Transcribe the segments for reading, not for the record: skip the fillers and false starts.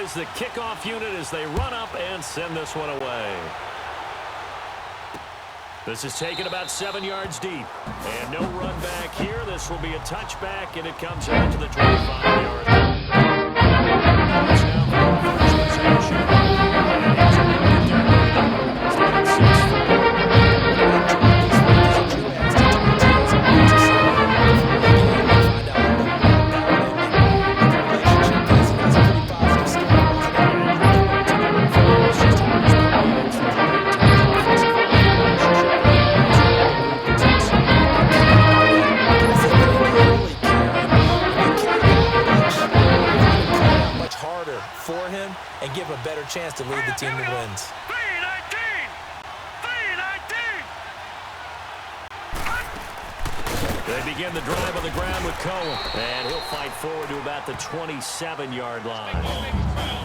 is the kickoff unit as they run up and send this one away. This is taken about 7 yards deep. And no run back here. This will be a touchback, and it comes out to the 25-yard line. It's now the first possession. And it's a good down. Starting 6-4. And give a better chance to lead the team to wins. They begin the drive on the ground with Cohen. And he'll fight forward to about the 27-yard line.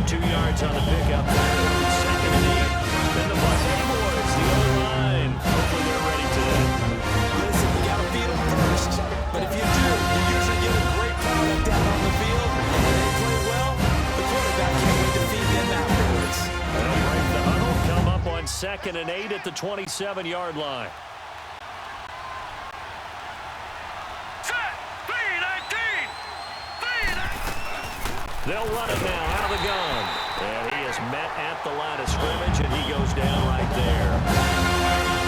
2 yards on the pickup. Second and 8. Then the Buckeye boys, the O-line. Hopefully they're ready today. Listen, you got to feed them first. But if you do, you usually get a great product down on the field. And when they play well, the quarterback can't wait to feed them afterwards. They'll break the huddle, come up on 2nd and 8 at the 27-yard line. They'll run it now out of the gun. And he is met at the line of scrimmage, and he goes down right there.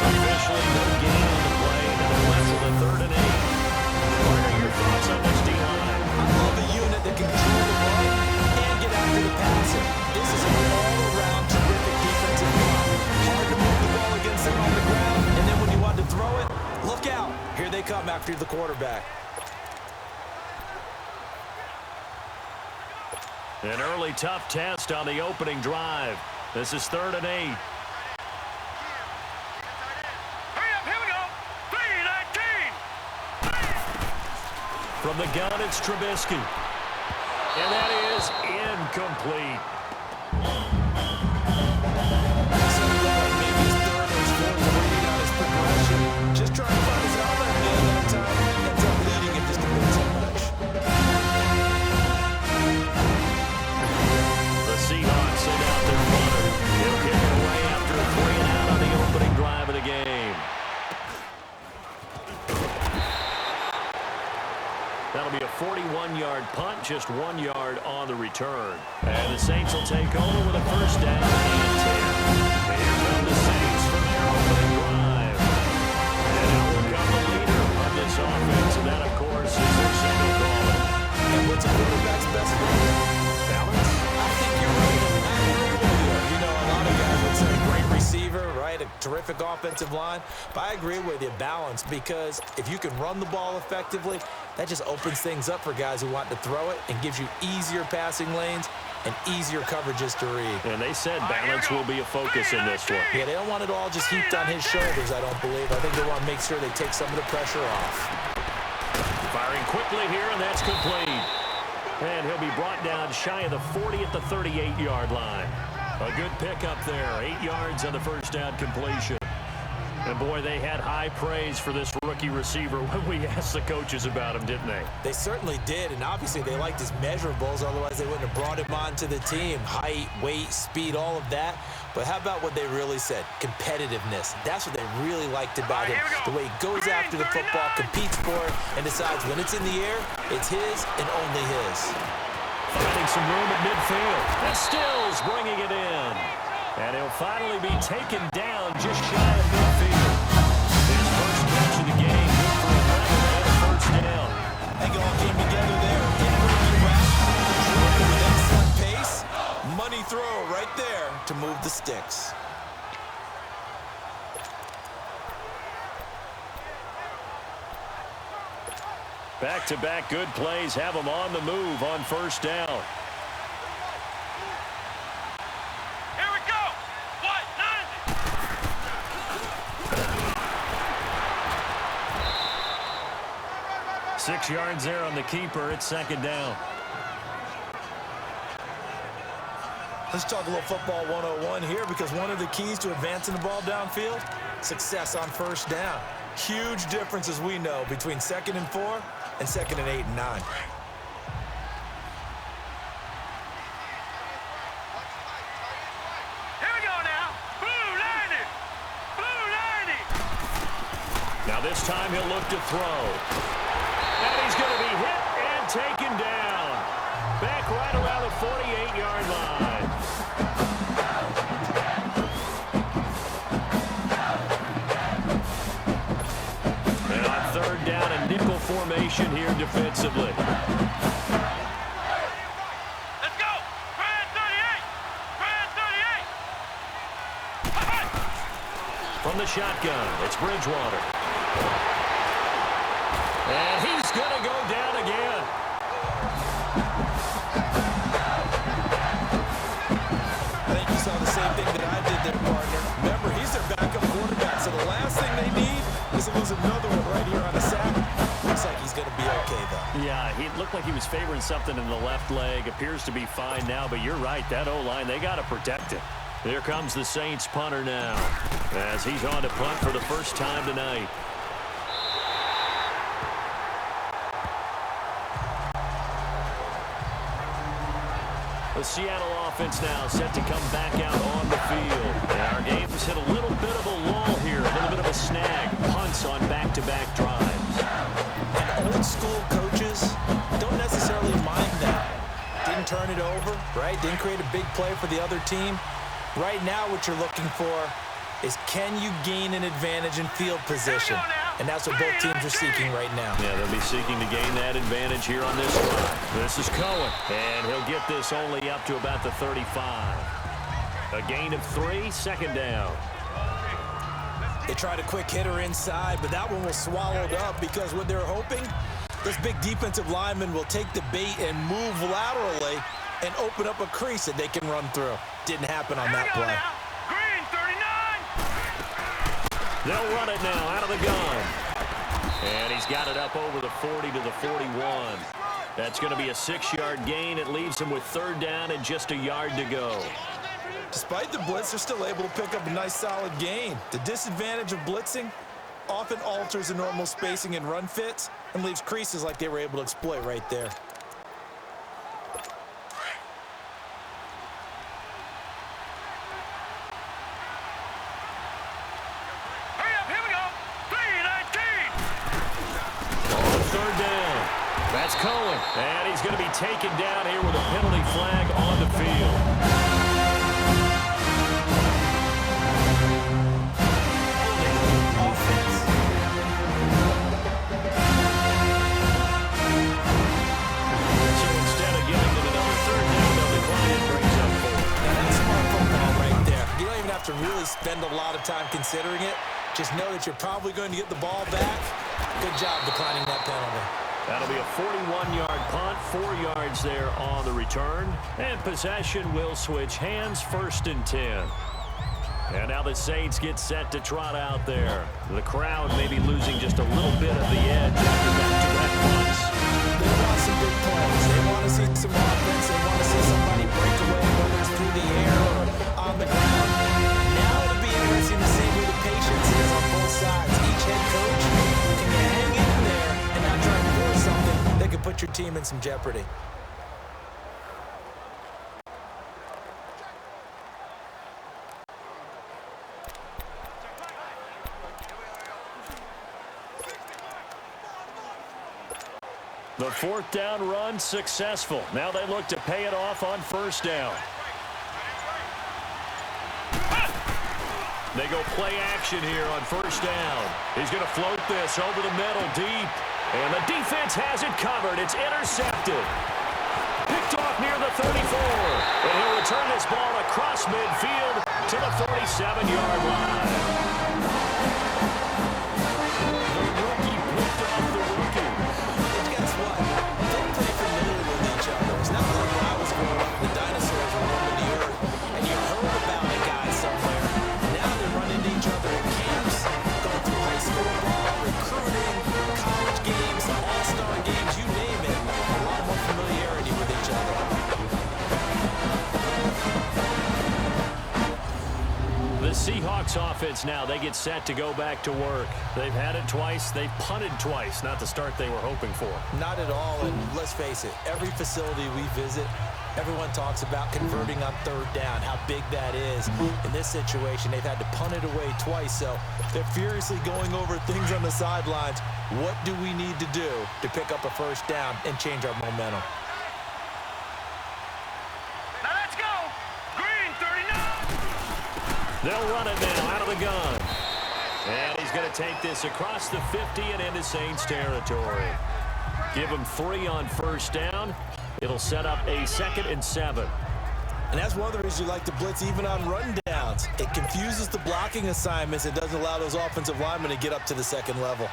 Officially no gain on the play, and they're left with a 3rd and 8. What are your thoughts on this D-line? I love a unit that can control the run and get after the passer. This is an all-around terrific defensive line. Hard to move the ball against them on the ground, and then when you want to throw it, look out. Here they come after the quarterback. An early tough test on the opening drive. This is 3rd and 8. Hurry up, here we go. 3-19. From the gun, it's Trubisky. And that is incomplete. Maybe his 3rd or his 4th read on his progression. Just trying to find his outlet man that time. Ends up leading him just a bit too much. Seahawks send out their runner. He'll kick it away after a 3 and out on the opening drive of the game. That'll be a 41-yard punt, just 1 yard on the return. And the Saints will take over with a 1st down and 10. And here come the Saints for their opening drive. And out will come the leader of this offense, and that, of course, is their single caller. And what's a quarterback's best friend? Balance. You know, a lot of guys would say great receiver, right? A terrific offensive line. But I agree with you, balance, because if you can run the ball effectively, that just opens things up for guys who want to throw it and gives you easier passing lanes and easier coverages to read. And they said balance will be a focus in this one. Yeah, they don't want it all just heaped on his shoulders, I don't believe. I think they want to make sure they take some of the pressure off. Firing quickly here, and that's complete. And he'll be brought down shy of the 40 at the 38-yard line. A good pickup there. 8 yards on the 1st down completion. And, boy, they had high praise for this rookie receiver when we asked the coaches about him, didn't they? They certainly did, and obviously they liked his measurables. Otherwise, they wouldn't have brought him onto the team. Height, weight, speed, all of that. But how about what they really said? Competitiveness. That's what they really liked about him. The way he goes after the football, competes for it, and decides when it's in the air, it's his and only his. Finding some room at midfield. And Stills bringing it in. And he'll finally be taken down just shy of midfield. His first catch of the game. Good for 11 and a 1st down. I think it all came together there. In with excellent pace. Money throw right there to move the sticks. Back-to-back good plays have them on the move on 1st down. Here we go. 1-9. 6 yards there on the keeper. It's 2nd down. Let's talk a little football 101 here, because one of the keys to advancing the ball downfield, success on 1st down. Huge difference, as we know, between 2nd and 4 and 2nd and 8 and 9. This time he'll look to throw. And he's going to be hit and taken down. Back right around the 48-yard line. And on third down, a nickel formation here defensively. Let's go. Brand 38. Brand 38. From the shotgun, it's Bridgewater. And he's going to go down again. I think you saw the same thing that I did there, partner. Remember, he's their backup quarterback, so the last thing they need is to lose another one right here on a sack. Looks like he's going to be okay, though. Yeah, he looked like he was favoring something in the left leg. Appears to be fine now, but you're right. That O-line, they got to protect it. Here comes the Saints punter now as he's on to punt for the first time tonight. The Seattle offense now set to come back out on the field. And our game's hit a little bit of a lull here, a little bit of a snag. Punts on back-to-back drives. And old-school coaches don't necessarily mind that. Didn't turn it over, right? Didn't create a big play for the other team. Right now what you're looking for is can you gain an advantage in field position? And that's what both teams are seeking right now. Yeah, they'll be seeking to gain that advantage here on this drive. This is Cohen, and he'll get this only up to about the 35. A gain of 3, second down. They tried a quick hitter inside, but that one was swallowed up because what they're hoping, this big defensive lineman will take the bait and move laterally and open up a crease that they can run through. Didn't happen on that play. Green 39. They'll run it now out of the gun. And he's got it up over the 40 to the 41. That's going to be a 6-yard gain. It leaves him with third down and just a yard to go. Despite the blitz, they're still able to pick up a nice solid gain. The disadvantage of blitzing often alters the normal spacing and run fits and leaves creases like they were able to exploit right there. Hurry up, here we go. 3-19. On third down. That's Cohen. And he's going to be taken down here with a penalty flag on the field. To really spend a lot of time considering it. Just know that you're probably going to get the ball back. Good job declining that penalty. That'll be a 41-yard punt, 4 yards there on the return. And possession will switch hands, 1st and 10. And now the Saints get set to trot out there. The crowd may be losing just a little bit of the edge after back-to-back punts. They want some big plays. They want to see some offense. They want to see somebody break away, whether it's through the air or on the ground. Now it'll be interesting to see where the patience is on both sides. Each head coach can hang in there and not try to force something that could put your team in some jeopardy. The 4th down run successful. Now they look to pay it off on 1st down. They go play action here on 1st down. He's going to float this over the middle deep. And the defense has it covered. It's intercepted. Picked off near the 34. And he'll return this ball across midfield to the 47-yard line. Seahawks offense now, they get set to go back to work. They've had it twice. They've punted twice. Not the start they were hoping for. Not at all, and let's face it, every facility we visit, Everyone talks about converting on third down, how big that is. In this situation, they've had to punt it away twice, so they're furiously going over things on the sidelines. What do we need to do to pick up a first down and change our momentum? Now let's go. Green 39. They'll run it now out of the gun. And he's going to take this across the 50 and into Saints territory. Give him 3 on first down. It'll set up a 2nd and 7. And that's one of the reasons you like to blitz even on run downs. It confuses the blocking assignments. It doesn't allow those offensive linemen to get up to the second level.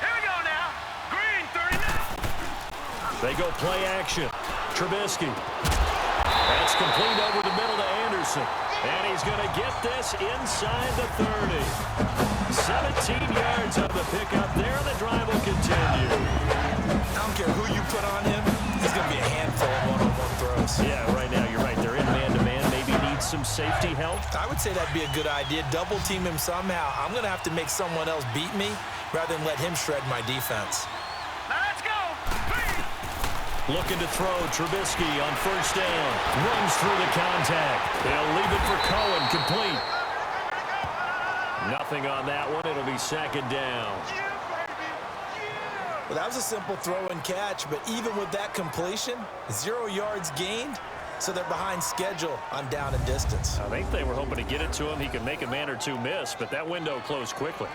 Here we go now. Green 39. They go play action. Trubisky. That's complete over the middle to Anderson. And he's going to get this inside the 30. 17 yards on the pickup there. The drive will continue. I don't care who you put on him. He's going to be a handful of one-on-one throws. Yeah, right now you're right. They're in man-to-man. Maybe needs some safety help. I would say that'd be a good idea. Double team him somehow. I'm going to have to make someone else beat me rather than let him shred my defense. Now let's go. Green. Looking to throw. Trubisky on first down. Runs through the contact. They'll leave it for Cohen. Complete. Nothing on that one. It'll be 2nd down. Well, that was a simple throw and catch, but even with that completion, 0 yards gained, so they're behind schedule on down and distance. I think they were hoping to get it to him. He could make a man or two miss, but that window closed quickly.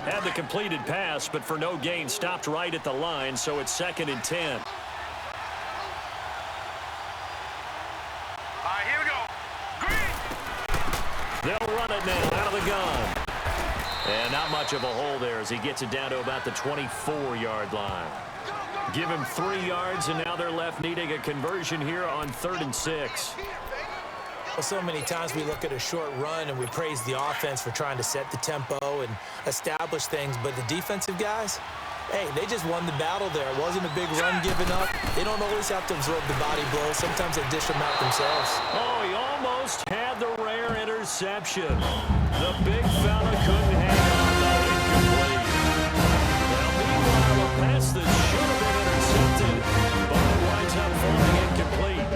Had the completed pass, but for no gain, stopped right at the line, so it's 2nd and 10. All right, here we go. Green. They'll run it now out of the gun. And not much of a hole there as he gets it down to about the 24-yard line. Give him 3 yards, and now they're left needing a conversion here on 3rd and 6. Well, so many times we look at a short run and we praise the offense for trying to set the tempo and establish things, but the defensive guys, hey, they just won the battle there. It wasn't a big run given up. They don't always have to absorb the body blows. Sometimes they dish them out themselves. Oh, he almost had the rare interception. The big fella couldn't hang on, though, incomplete. Now, meanwhile, a pass that should have been intercepted, but it winds up falling incomplete.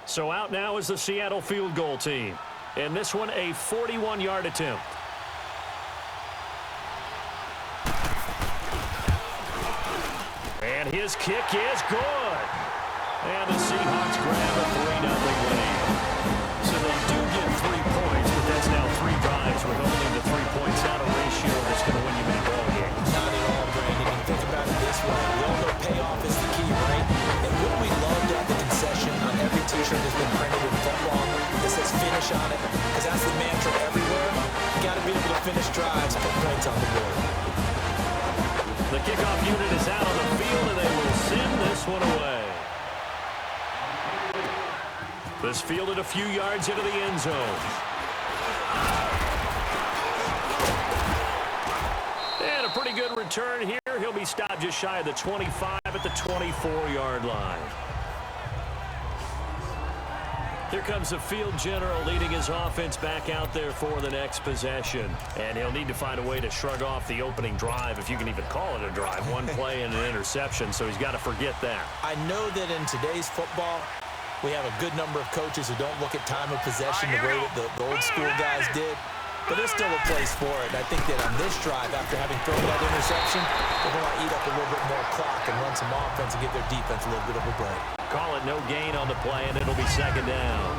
So out now is the Seattle field goal team. And this one, a 41-yard attempt. And his kick is good. And the Seahawks grab a 3-0 lead. So they do get 3 points, but that's now 3 drives with only the 3 points. Not a ratio that's going to win you many ball games. Not at all, Brandon. And think about it this way. We all know payoff is the key, right? And wouldn't we love to have the concession on every T-shirt that's been printed in football that says finish on it? Because that's the mantra everywhere. You got to be able to finish drives, put points on the board. The kickoff unit is out on the field, and they will send this one away. This fielded a few yards into the end zone. And a pretty good return here. He'll be stopped just shy of the 25 at the 24-yard line. Here comes the field general leading his offense back out there for the next possession. And he'll need to find a way to shrug off the opening drive, if you can even call it a drive. 1 play and an interception, so he's got to forget that. I know that in today's football, we have a good number of coaches who don't look at time of possession the way that the old school guys did. But there's still a place for it. I think that on this drive, after having thrown that interception, they're going to eat up a little bit more clock and run some offense and give their defense a little bit of a break. Call it no gain on the play, and it'll be 2nd down.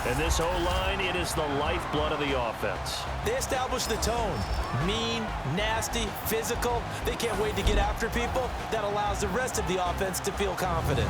And this O-line, it is the lifeblood of the offense. They establish the tone. Mean, nasty, physical. They can't wait to get after people. That allows the rest of the offense to feel confident.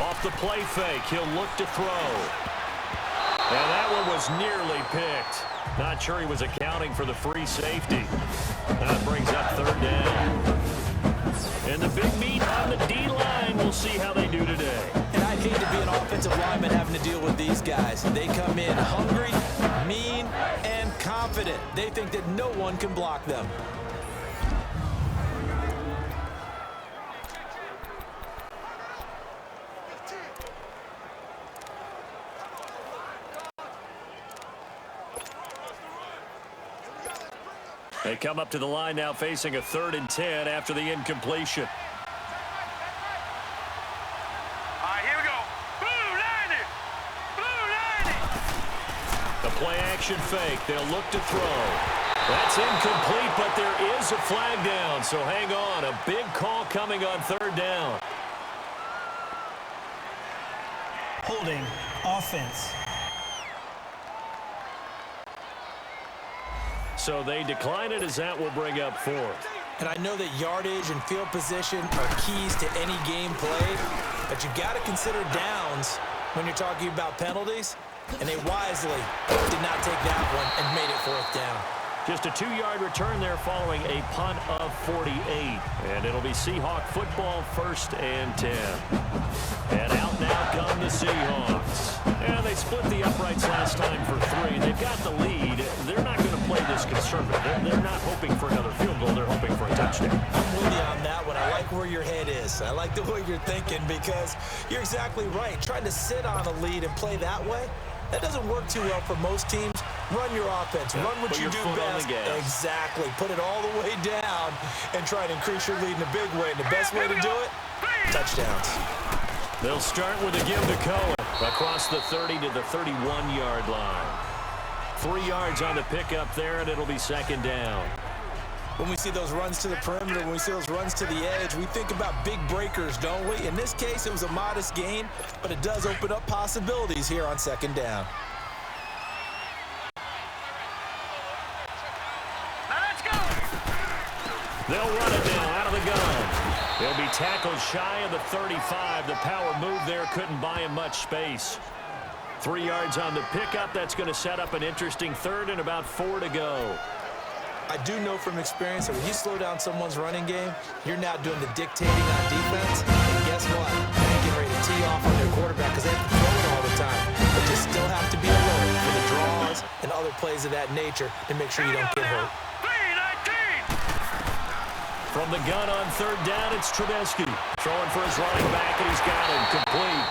Off the play fake, he'll look to throw. And that one was nearly picked. Not sure he was accounting for the free safety. That brings up third down. And the big meat on the D-line. We'll see how they do today. And I'd hate to be an offensive lineman having to deal with these guys. They come in hungry, mean, and confident. They think that no one can block them. They come up to the line now facing a 3rd and 10 after the incompletion. All right, here we go. Blue 90. Blue 90. The play action fake. They'll look to throw. That's incomplete, but there is a flag down, so hang on. A big call coming on 3rd down. Holding offense. So they decline it as that will bring up 4th. And I know that yardage and field position are keys to any game play, but you got to consider downs when you're talking about penalties, and they wisely did not take that one and made it 4th down. Just a 2-yard return there following a punt of 48. And it'll be Seahawk football, 1st and 10. And out now come the Seahawks. And they split the uprights last time for 3. They've got the lead. They're not going to play this conservative. They're not hoping for another field goal. They're hoping for a touchdown. I'm with you on that one. I like where your head is. I like the way you're thinking because you're exactly right. Trying to sit on a lead and play that way, that doesn't work too well for most teams. Run your offense. Run what you do best. Exactly. Put it all the way down and try to increase your lead in a big way. And the best way to do it, touchdowns. They'll start with a give to Cohen across the 30 to the 31-yard line. 3 yards on the pickup there, and it'll be 2nd down. When we see those runs to the perimeter, when we see those runs to the edge, we think about big breakers, don't we? In this case, it was a modest gain, but it does open up possibilities here on 2nd down. Now let's go. They'll run it down out of the gun. He'll be tackled shy of the 35. The power move there couldn't buy him much space. 3 yards on the pickup. That's going to set up an interesting 3rd and about 4 to go. I do know from experience that when you slow down someone's running game, you're now doing the dictating on defense. And guess what? They're getting ready to tee off on their quarterback because they have to throw it all the time. But you still have to be alert for the draws and other plays of that nature to make sure you don't get hurt. From the gun on 3rd down, it's Trubisky. Throwing for his running back, and he's got him complete.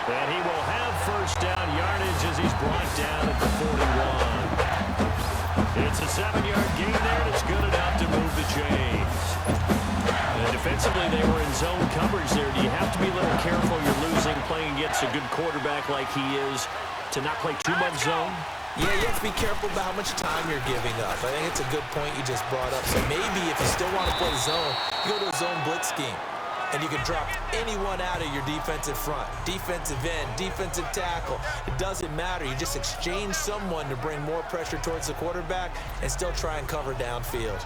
And he will have 1st down yardage as he's brought down at the 41. It's a 7-yard gain there, and it's good enough to move the chains. And defensively, they were in zone coverage there. Do you have to be a little careful? You're losing, playing against a good quarterback like he is, to not play too much zone? Yeah, you have to be careful about how much time you're giving up. I think it's a good point you just brought up. So maybe if you still want to play zone, you go to a zone blitz scheme. And you can drop anyone out of your defensive front. Defensive end, defensive tackle. It doesn't matter. You just exchange someone to bring more pressure towards the quarterback and still try and cover downfield.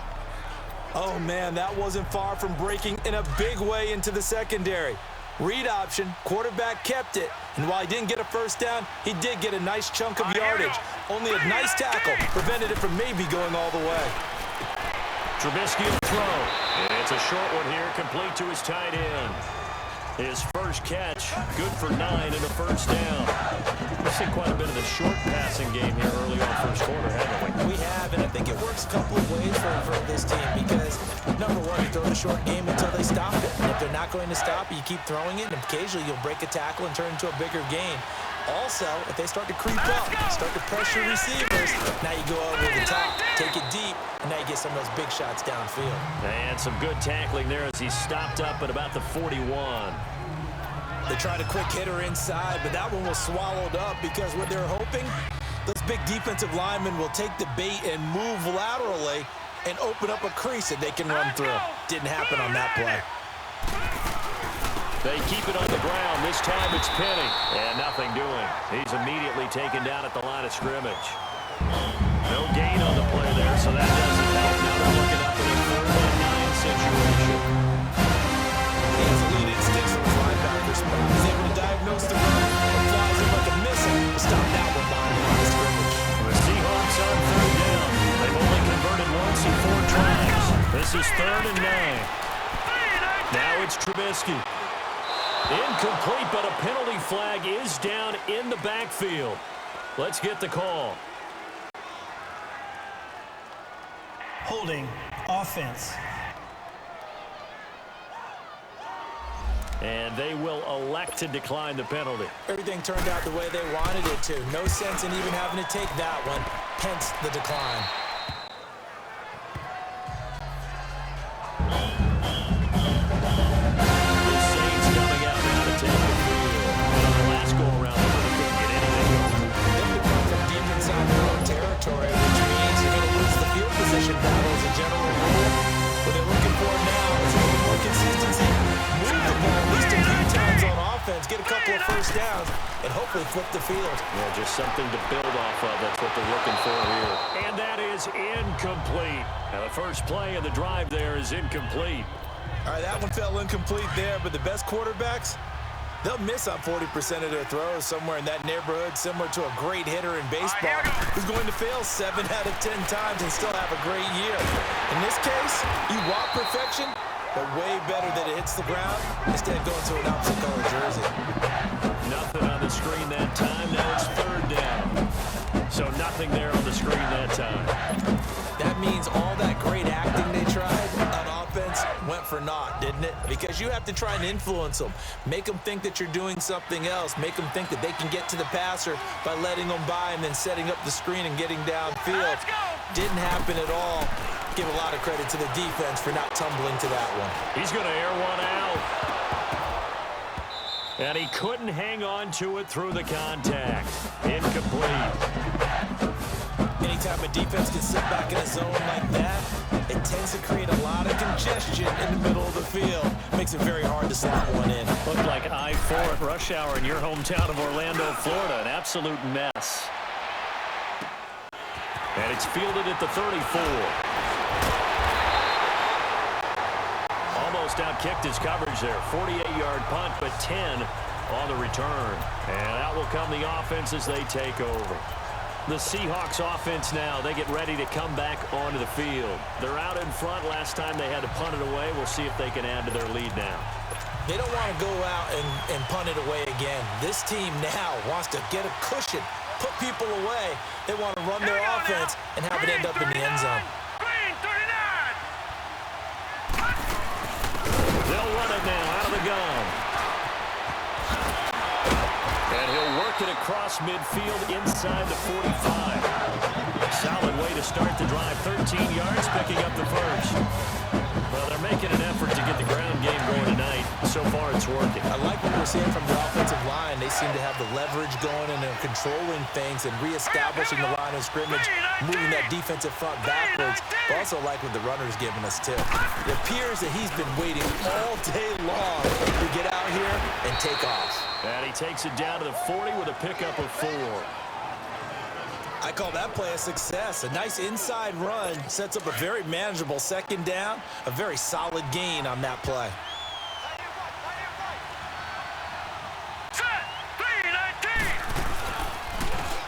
Oh, man, that wasn't far from breaking in a big way into the secondary. Read option, quarterback kept it, and while he didn't get a 1st down, he did get a nice chunk of yardage. Only a nice tackle prevented it from maybe going all the way. Trubisky will throw. It's a short one here, complete to his tight end. His first catch, good for 9 and a 1st down. We've seen quite a bit of the short passing game here early on 1st quarter, haven't we? We have, and I think it works a couple of ways for this team because, number one, you throw the short game until they stop it. And if they're not going to stop it, you keep throwing it, and occasionally you'll break a tackle and turn it into a bigger gain. Also, if they start to creep up, start to pressure receivers, now you go over the top, take it deep, and now you get some of those big shots downfield. And some good tackling there as he stopped up at about the 41. They tried a quick hitter inside, but that one was swallowed up because what they're hoping, those big defensive linemen will take the bait and move laterally and open up a crease that they can run through. Didn't happen on that play. They keep it on the ground. This time it's Penny. And nothing doing. He's immediately taken down at the line of scrimmage. No gain on the play there, so that doesn't help. Now they're looking up in a 3rd and 9 situation. He has elite instincts from his linebacker spot. He's able to diagnose the run and flies him like a missile to stop that one behind Incomplete, but a penalty flag is down in the backfield. Let's get the call. Holding offense. And they will elect to decline the penalty. Everything turned out the way they wanted it to. No sense in even having to take that one, hence the decline. The Saints coming out now to take the field. And on the last go-around, they really couldn't get anything going. They have to come from deep inside their own territory, which means you're going to lose the field position battle as a general rule. What they're looking for now is a little more consistency. Move the ball at least a few times on offense, get a couple of first downs, and hopefully flip the field. Yeah, just something to build off of. That's what they're looking for here. And that is incomplete. Now, the first play of the drive there is incomplete. All right, that one fell incomplete there, but the best quarterbacks, they'll miss on 40% of their throws somewhere in that neighborhood, similar to a great hitter in baseball who's going to fail 7 out of 10 times and still have a great year. In this case, you want perfection, but way better that it hits the ground instead of going to an opposite color jersey. Nothing on the screen that time. Now it's third down. So nothing there on the screen that time. That means all that great acting they tried on offense went for naught, didn't it? Because you have to try and influence them. Make them think that you're doing something else. Make them think that they can get to the passer by letting them by and then setting up the screen and getting downfield. Didn't happen at all. Give a lot of credit to the defense for not tumbling to that one. He's going to air one out. And he couldn't hang on to it through the contact. Incomplete. Anytime a defense can sit back in a zone like that, it tends to create a lot of congestion in the middle of the field. Makes it very hard to slot one in. Looked like I-4 at rush hour in your hometown of Orlando, Florida. An absolute mess. And it's fielded at the 34. Almost out-kicked his coverage there. 48-yard punt, but 10 on the return. And out will come the offense as they take over. The Seahawks offense now, they get ready to come back onto the field. They're out in front. Last time they had to punt it away. We'll see if they can add to their lead now. They don't want to go out and punt it away again. This team now wants to get a cushion, put people away. They want to run their offense and have it end up in the end zone. They'll run it now out of the gun. And he'll work it across midfield inside the 45. Solid way to start the drive. 13 yards, picking up the first. Well, they're making an effort to get the ground game going tonight. So far, it's working. I like what we're seeing from the offensive line. They seem to have the leverage going and they're controlling things and reestablishing the line of scrimmage, moving that defensive front backwards. But also like what the runner's giving us, too. It appears that he's been waiting all day long to get out here and take off. And he takes it down to the 40 with a pickup of 4. I call that play a success. A nice inside run sets up a very manageable second down, a very solid gain on that play.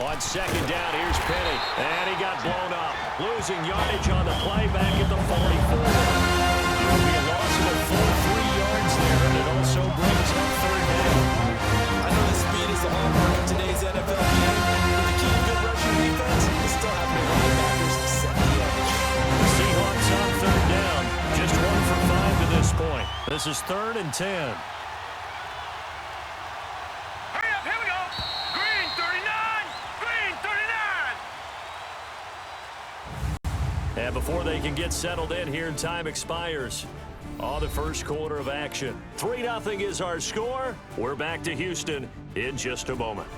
On second down, here's Penny. And he got blown up. Losing yardage on the play back at the 44. It will be a loss of a full 3 yards there, and it also brings up third down. I know the speed is the hallmark of today's NFL game, but the key to good rushing defense is still having the linebackers set the edge. Seahawks on third down. Just 1 for 5 to this point. This is 3rd and 10. And before they can get settled in here, time expires on the first quarter of action. 3-0 is our score. We're back to Houston in just a moment.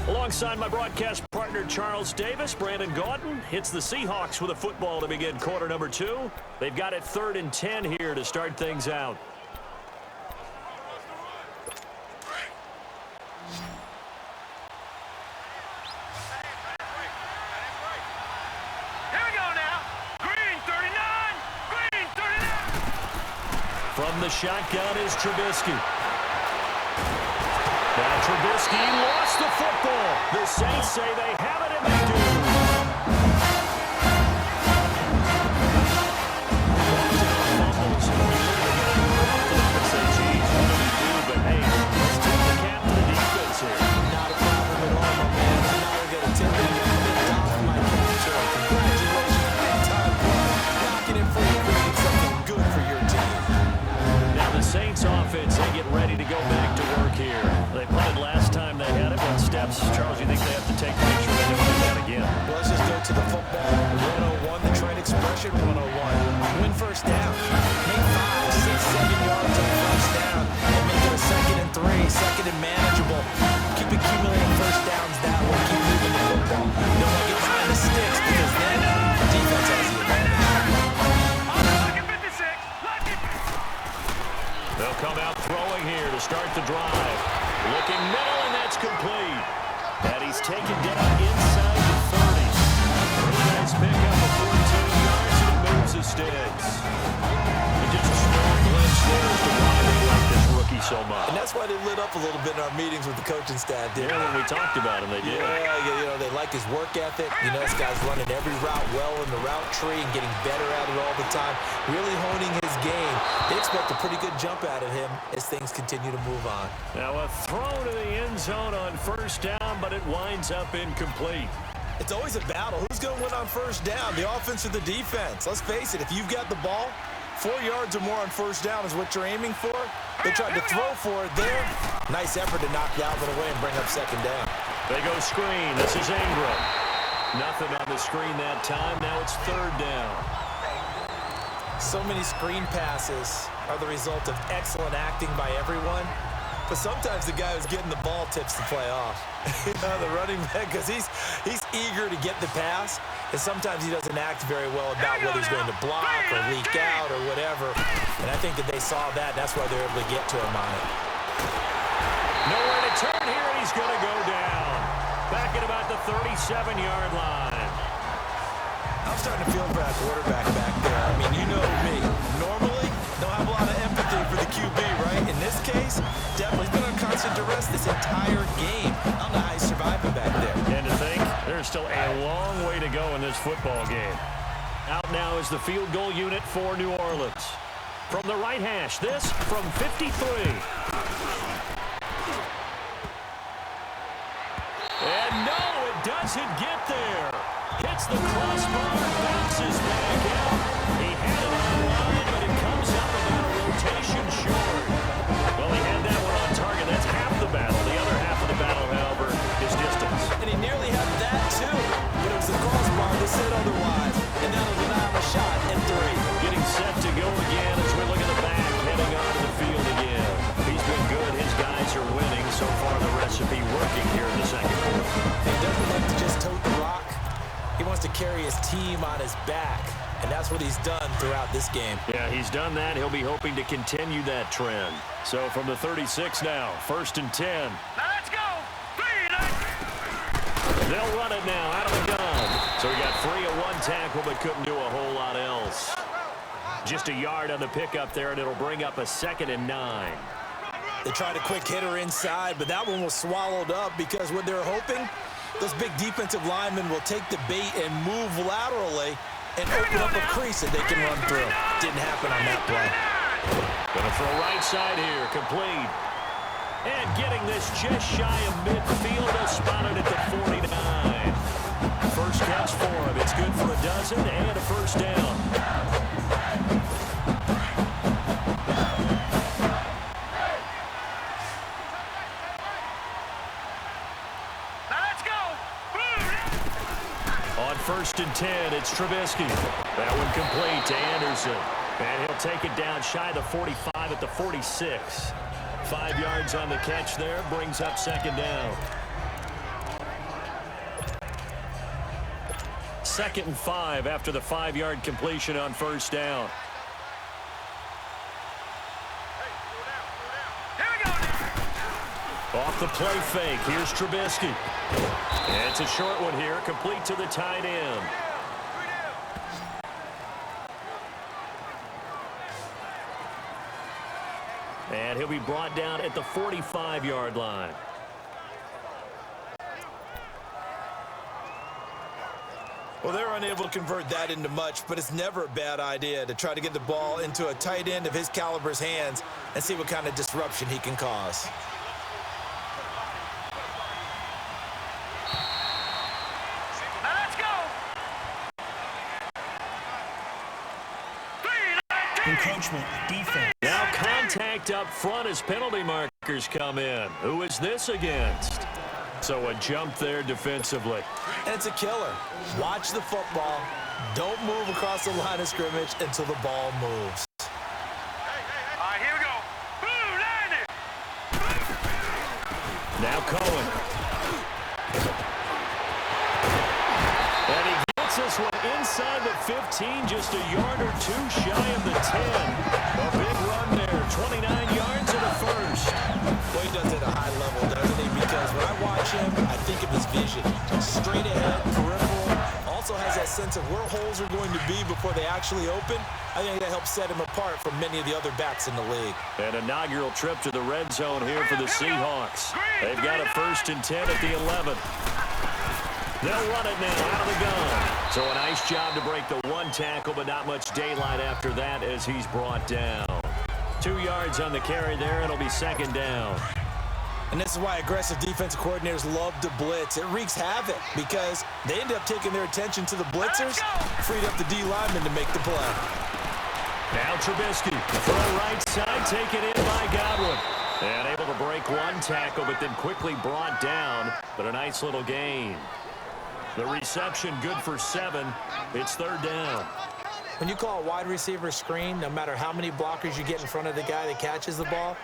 Alongside my broadcast partner, Charles Davis, Brandon Gaudin hits the Seahawks with a football to begin quarter number 2. They've got it 3rd and 10 here to start things out. From the shotgun is Trubisky. Now Trubisky lost the football. The Saints say they have it, and they do. Fumbles. Say, geez, offense, they get ready to go back to work here. They punted last time they had it. What steps, Charles, you think they have to take to make sure they don't do that again? Well, let's just go to the football 101, the trade expression 101. Win first down. Make 5, 6, 7 yards on first down. And make it a 2nd and 3, 2nd and manageable. Keep accumulating first downs that way. Keep moving the football. Don't want to get behind the sticks because then the defense has the advantage. They'll come out throwing here to start the drive. Looking middle, and that's complete. And he's taken down inside the 30. Really nice pickup of 14 yards, and it moves the sticks. And just a small glimpse there as to why they like this rookie so much. And that's why they lit up a little bit in our meetings with the coaching staff, didn't Yeah, when we talked about him, they did. Yeah, they like his work ethic. This guy's running every route well in the route tree and getting better at it all the time, really honing his game. They expect a pretty good jump out of him as things continue to move on. Now a throw to the end zone on first down, but it winds up incomplete. It's always a battle. Who's going to win on first down, the offense or the defense? Let's face it, if you've got the ball, 4 yards or more on first down is what you're aiming for. They tried to throw for it there. Nice effort to knock Dalvin away and bring up second down. They go screen. This is Ingram. Nothing on the screen that time. Now it's third down. So many screen passes are the result of excellent acting by everyone. But sometimes the guy who's getting the ball tips the play off. The running back, because he's eager to get the pass, and sometimes he doesn't act very well about whether he's going to block or leak out or whatever. And I think that they saw that. That's why they're able to get to him on it. Nowhere to turn here, and he's going to go down. Back at about the 37-yard line. I'm starting to feel for that quarterback back there. I mean, you know me. Normally, don't have a lot of empathy for the QB, right? In this case, definitely been on constant duress this entire game. I don't know how he's surviving back there. And to think, there's still a long way to go in this football game. Out now is the field goal unit for New Orleans. From the right hash, this from 53. And no, it doesn't get there. Hits the crossbar, bounces back out. He had it on the line, but it comes up about a rotation short. Well, he had that one on target. That's half the battle. The other half of the battle, however, is distance. And he nearly had that, too. But it was the crossbar that said otherwise. And that'll deny him a shot in 3. Getting set to go again as we look at the back, heading onto the field again. He's been good. His guys are winning. So far, the recipe working here in the second quarter. He doesn't like to just tote the rock. He wants to carry his team on his back, and that's what he's done throughout this game. Yeah, he's done that. He'll be hoping to continue that trend. So from the 36 now, 1st and 10. Now let's go. They'll run it now out of the gun. So he got free of one tackle, but couldn't do a whole lot else. Just a yard on the pickup there, and it'll bring up a 2nd and 9. They tried a quick hitter inside, but that one was swallowed up because what they're hoping, those big defensive linemen will take the bait and move laterally and open up a crease that they can run through. Didn't happen on that play. Gonna throw right side here, complete. And getting this just shy of midfield, they'll spot it at the 49. First catch for him. It's good for a dozen and a first down. On 1st and 10, it's Trubisky. That one complete to Anderson. And he'll take it down shy of the 45 at the 46. 5 yards on the catch there, brings up 2nd down. 2nd and 5 after the 5-yard completion on 1st down. Off the play fake, here's Trubisky. And it's a short one here, complete to the tight end. And he'll be brought down at the 45-yard line. Well, they're unable to convert that into much, but it's never a bad idea to try to get the ball into a tight end of his caliber's hands and see what kind of disruption he can cause. Encroachment, defense. Now Contact up front as penalty markers come in. Who is this against? So a jump there defensively. And it's a killer. Watch the football. Don't move across the line of scrimmage until the ball moves. All right, here we go. Blue 90. Now Cohen. And he gets this one inside the 15, just a yard or two shy of the 10. A big run there, 29 yards in the first. Well, he does it at a high level, doesn't he? Because when I watch him, I think of his vision. Straight ahead, peripheral. Also has that sense of where holes are going to be before they actually open. I think that helps set him apart from many of the other backs in the league. An inaugural trip to the red zone here for the Seahawks. They've got a 1st and 10 at the 11. They'll run it now out of the gun. So a nice job to break the one tackle, but not much daylight after that as he's brought down. 2 yards on the carry there. It'll be 2nd down. And this is why aggressive defensive coordinators love to blitz. It wreaks havoc because they end up taking their attention to the blitzers, freed up the D lineman to make the play. Now Trubisky, throw right side, taken in by Godwin. And able to break one tackle, but then quickly brought down. But a nice little gain. The reception good for 7. It's 3rd down. When you call a wide receiver screen, no matter how many blockers you get in front of the guy that catches the ball,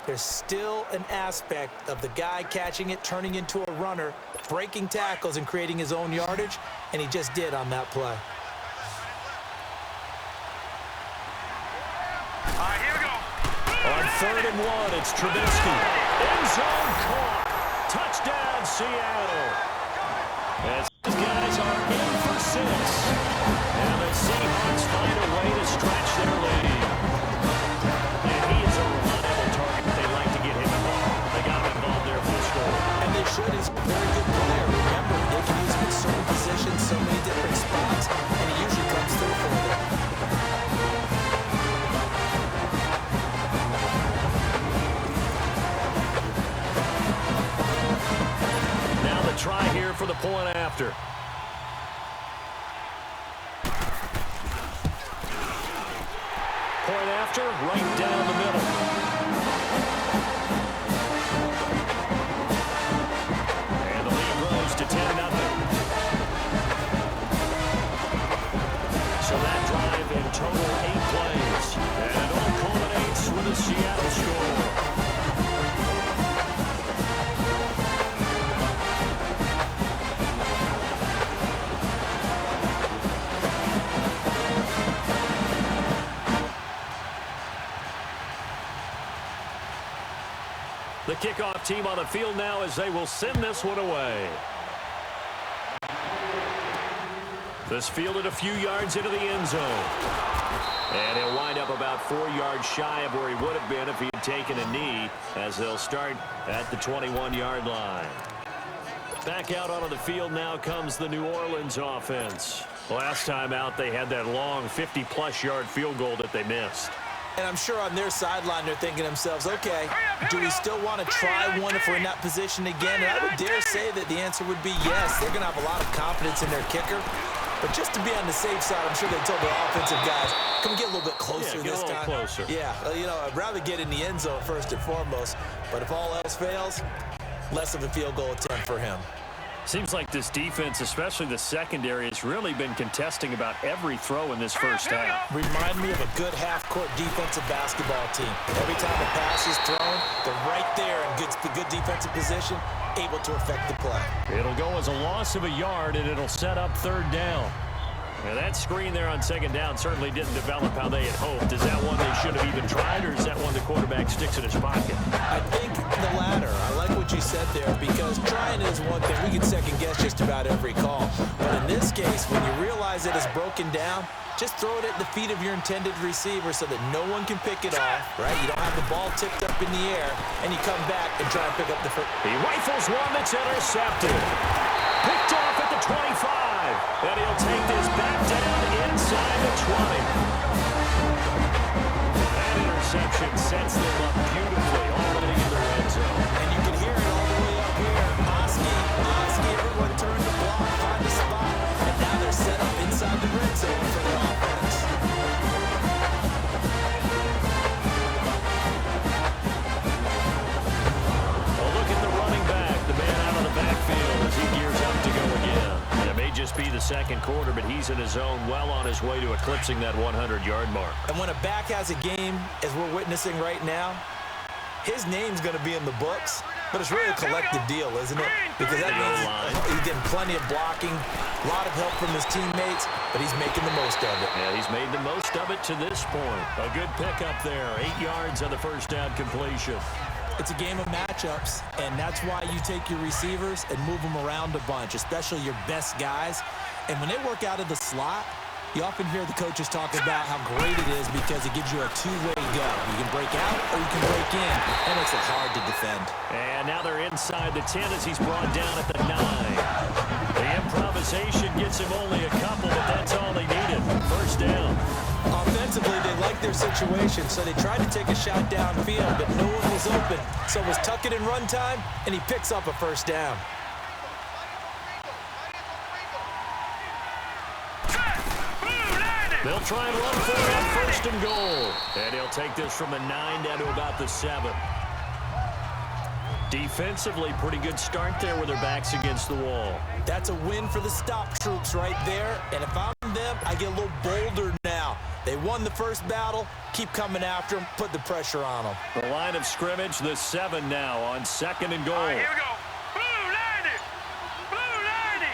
there's still an aspect of the guy catching it, turning into a runner, breaking tackles and creating his own yardage, and he just did on that play. All right, here we go. On 3rd and 1, it's Trubisky. End zone caught. Touchdown, Seattle. As these guys are in for 6. And the Seahawks find a way to stretch their lead. And he is a reliable target. They like to get him involved. They got him involved there for the score. And they should. He's a very good player. Remember, they can use him in certain positions, so many different spots, and he usually comes through for them. Now the try here for the point after. Point after, right down the middle. And the lead grows to 10-0. So that drive in total 8 plays. And it all culminates with a Seattle score. The kickoff team on the field now as they will send this one away. This fielded a few yards into the end zone. And he'll wind up about 4 yards shy of where he would have been if he had taken a knee, as they'll start at the 21-yard line. Back out onto the field now comes the New Orleans offense. Last time out, they had that long 50-plus yard field goal that they missed. And I'm sure on their sideline they're thinking to themselves, okay, do we still want to try one if we're in that position again? And I would dare say that the answer would be yes. They're going to have a lot of confidence in their kicker. But just to be on the safe side, I'm sure they told the offensive guys, come get a little bit closer this time. Get a little closer. Yeah, you know, I'd rather get in the end zone first and foremost. But if all else fails, less of a field goal attempt for him. Seems like this defense, especially the secondary, has really been contesting about every throw in this first half. Remind me of a good half-court defensive basketball team. Every time a pass is thrown, they're right there in good defensive position, able to affect the play. It'll go as a loss of a yard, and it'll set up 3rd down. Now that screen there on 2nd down certainly didn't develop how they had hoped. Is that one they should have even tried, or is that one the quarterback sticks in his pocket? I think the latter. I like what you said there, because trying is one thing. We can second guess just about every call. But in this case, when you realize that it's broken down, just throw it at the feet of your intended receiver so that no one can pick it off, right? You don't have the ball tipped up in the air, and you come back and try and pick up the first. He rifles one that's intercepted. Picked off at the 25. And he'll take this back down inside the 20. That interception sets them up beautifully already in the red zone. And you can hear it all the way up here. Oski, everyone turned the block, find a spot, and now they're set up inside the red zone for the offense. second quarter, but he's in his zone, well on his way to eclipsing that 100-yard mark. And when a back has a game, as we're witnessing right now, his name's going to be in the books, but it's really a collective deal, isn't it? Because that means he's getting plenty of blocking, a lot of help from his teammates, but he's making the most of it. Yeah, he's made the most of it to this point. A good pickup there, 8 yards on the first down completion. It's a game of matchups, and that's why you take your receivers and move them around a bunch, especially your best guys. And when they work out of the slot, you often hear the coaches talk about how great it is because it gives you a two-way go. You can break out or you can break in. That makes it hard to defend. And now they're inside the 10 as he's brought down at the 9. The improvisation gets him only a couple, but that's all he needed. First down. Offensively, they like their situation, so they tried to take a shot downfield, but no one was open. So it was tuck it in run time, and he picks up a first down. They'll try and run for it on first and goal. And he'll take this from the 9 down to about the 7. Defensively, pretty good start there with their backs against the wall. That's a win for the stop troops right there. And if I'm them, I get a little bolder now. They won the first battle. Keep coming after them. Put the pressure on them. The line of scrimmage, the 7 now on second and goal. All right, here we go. Blue 90. Blue 90.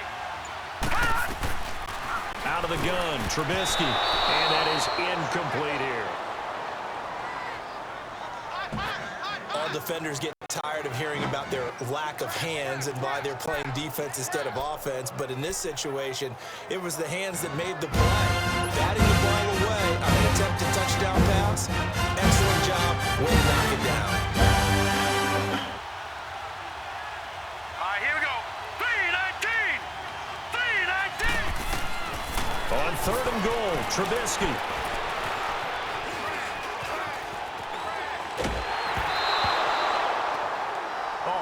Out of the gun, Trubisky. And that is incomplete here. All defenders get tired of hearing about their lack of hands and why they're playing defense instead of offense. But in this situation, it was the hands that made the play. Batting the ball away on an attempted touchdown pass. Excellent job. Way to knock it down. All right, here we go. 319. 319. On third and goal, Trubisky.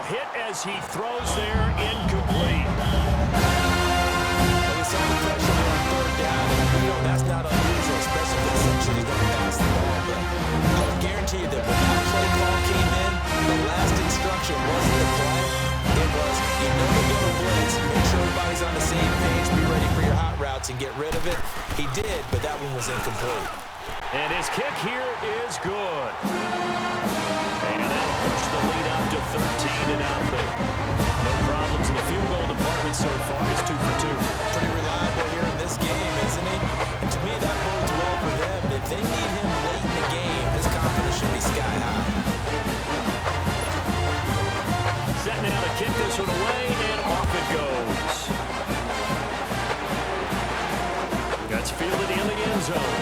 Hit as he throws there, incomplete. Well, it's under pressure on third down. You know, that's not unusual, especially if essentially he's going to pass the ball. But I would guarantee you that when that play call came in, the last instruction wasn't the play. It was, you know they're going to blitz. Make sure everybody's on the same page. Be ready for your hot routes and get rid of it. He did, but that one was incomplete. And his kick here is good. And that'll push the lead up to 13 and out there. No problems in the field goal department so far. It's 2 for 2. Pretty reliable here in this game, isn't he? And to me, that bodes well for them. If they need him late in the game, his confidence should be sky high. Setting out to kick this one away, and off it goes. That's fielded in the end zone.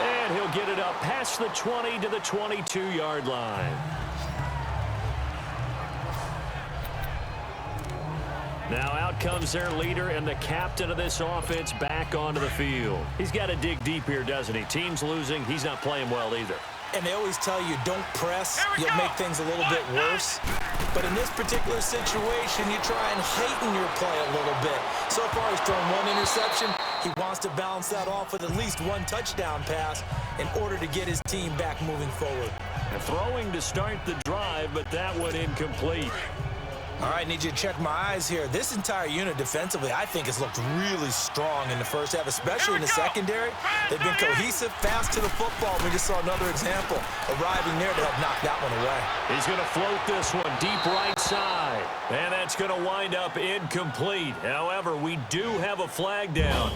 And he'll get it up past the 20 to the 22-yard line. Now out comes their leader and the captain of this offense back onto the field. He's got to dig deep here, doesn't he? Team's losing. He's not playing well either. And they always tell you, don't press. You'll make things a little bit worse. But in this particular situation, you try and heighten your play a little bit. So far, he's thrown 1 interception. He wants to balance that off with at least 1 touchdown pass in order to get his team back moving forward. And throwing to start the drive, but that one incomplete. All right, need you to check my eyes here. This entire unit defensively, I think, has looked really strong in the first half, especially in the secondary. They've been cohesive, fast to the football. We just saw another example arriving there to help knock that one away. He's going to float this one deep right side. And that's going to wind up incomplete. However, we do have a flag down.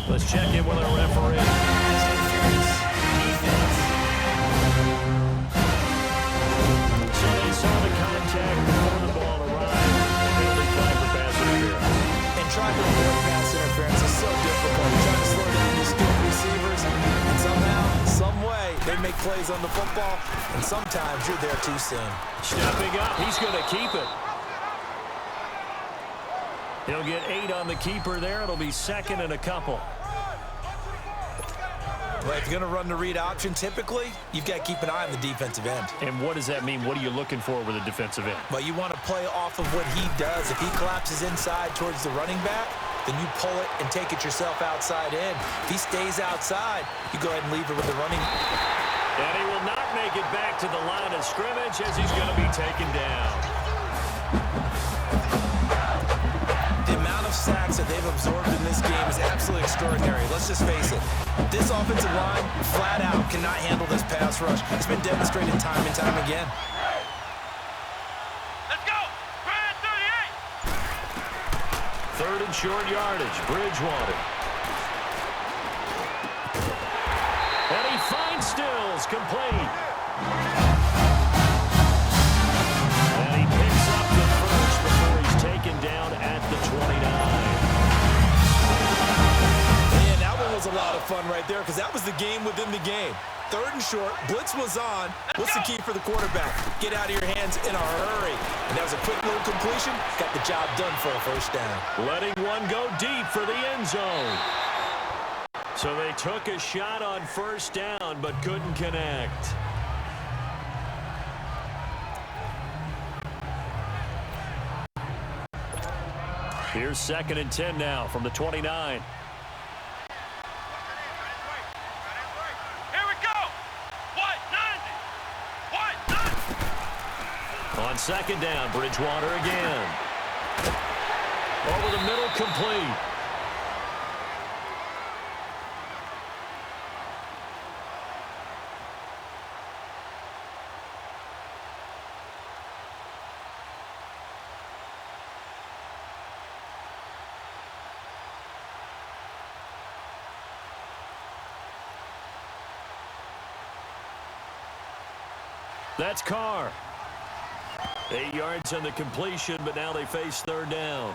Let's check in with our referee. So they saw the contact before the ball arrived. Penalty flag for pass interference. And trying to avoid pass interference is so difficult. You're trying to slow down these skilled receivers, and somehow, some way, they make plays on the football, and sometimes you're there too soon. Stepping up, he's going to keep it. He'll get 8 on the keeper there. It'll be second and a couple. Well, if you're going to run the read option, typically, you've got to keep an eye on the defensive end. And what does that mean? What are you looking for with a defensive end? Well, you want to play off of what he does. If he collapses inside towards the running back, then you pull it and take it yourself outside in. If he stays outside, you go ahead and leave it with the running. And he will not make it back to the line of scrimmage as he's going to be taken down. sacks that they've absorbed in this game is absolutely extraordinary. Let's just face it. This offensive line, flat out, cannot handle this pass rush. It's been demonstrated time and time again. Let's go. Grand 38. Third and short yardage. Bridgewater. And he finds Stills, complete. And he picks up the first before he's taken down at the 29. Man, that one was a lot of fun right there because that was the game within the game. Third and short, blitz was on. What's the key for the quarterback? Get out of your hands in a hurry. And that was a quick little completion. Got the job done for a first down. Letting one go deep for the end zone. So they took a shot on first down but couldn't connect. Here's 2nd and 10 now from the 29. Here we go. What? 90. What? 90. On 2nd down, Bridgewater again. Over the middle, complete. That's Carr. 8 yards on the completion, but now they face 3rd down.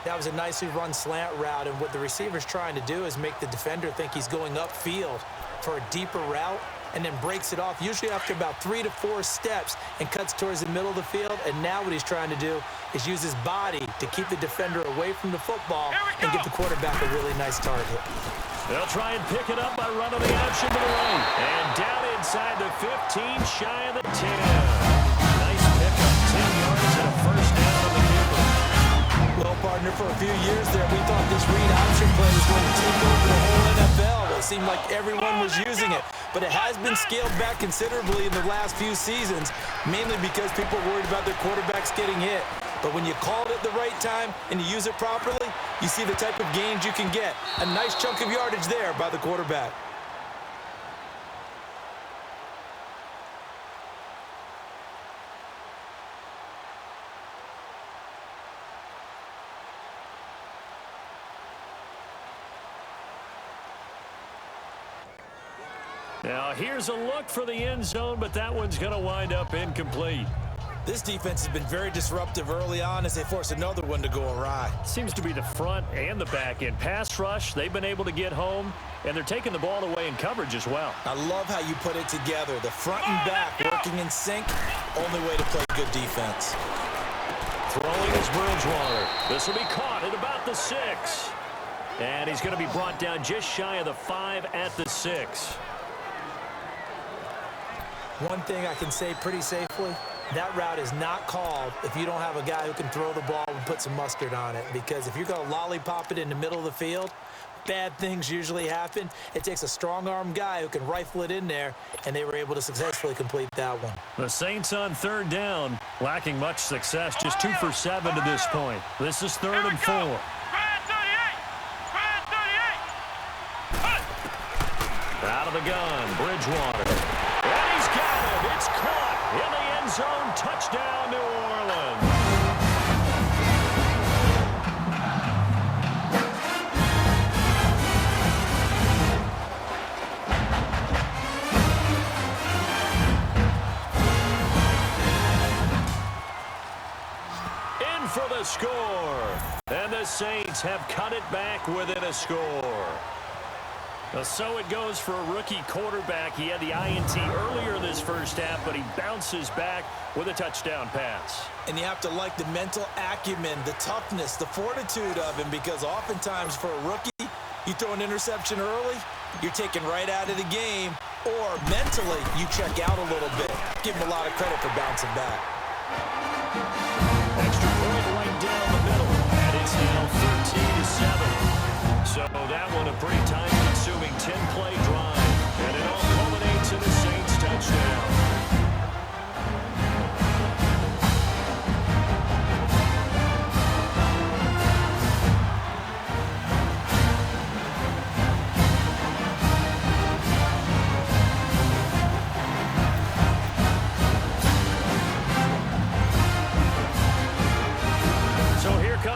That was a nicely run slant route, and what the receiver's trying to do is make the defender think he's going upfield for a deeper route and then breaks it off, usually after about 3 to 4 steps, and cuts towards the middle of the field. And now what he's trying to do is use his body to keep the defender away from the football and give the quarterback a really nice target. They'll try and pick it up by running the option to the right. And down inside the 15, shy of the 10. Nice pickup, 10 yards and a first down on the keeper. Well, partner, for a few years there, we thought this read option play was going to take over the whole NFL. It seemed like everyone was using it. But it has been scaled back considerably in the last few seasons, mainly because people are worried about their quarterbacks getting hit. But when you call it at the right time and you use it properly, you see the type of gains you can get. A nice chunk of yardage there by the quarterback. Now here's a look for the end zone, but that one's going to wind up incomplete. This defense has been very disruptive early on as they force another one to go awry. Seems to be the front and the back end. Pass rush, they've been able to get home, and they're taking the ball away in coverage as well. I love how you put it together. The front and back working in sync. Only way to play good defense. Throwing is Bridgewater. This will be caught at about the 6. And he's going to be brought down just shy of the 5 at the 6. One thing I can say pretty safely, that route is not called if you don't have a guy who can throw the ball and put some mustard on it. Because if you're going to lollipop it in the middle of the field, bad things usually happen. It takes a strong-arm guy who can rifle it in there, and they were able to successfully complete that one. The Saints on 3rd down, lacking much success, just 2 for 7 to this point. This is 3rd and 4. Grand 38. Grand 38. Out of the gun, Bridgewater. And he's got it. It's caught in the end zone. Touchdown, New Orleans. In for the score. And the Saints have cut it back within a score. So it goes for a rookie quarterback. He had the INT earlier this first half, but he bounces back with a touchdown pass. And you have to like the mental acumen, the toughness, the fortitude of him, because oftentimes for a rookie, you throw an interception early, you're taken right out of the game, or mentally you check out a little bit. Give him a lot of credit for bouncing back. Extra point right down the middle, and it's now 13-7. So that one a pretty time-consuming 10-play drive, and it all culminates in a Saints touchdown.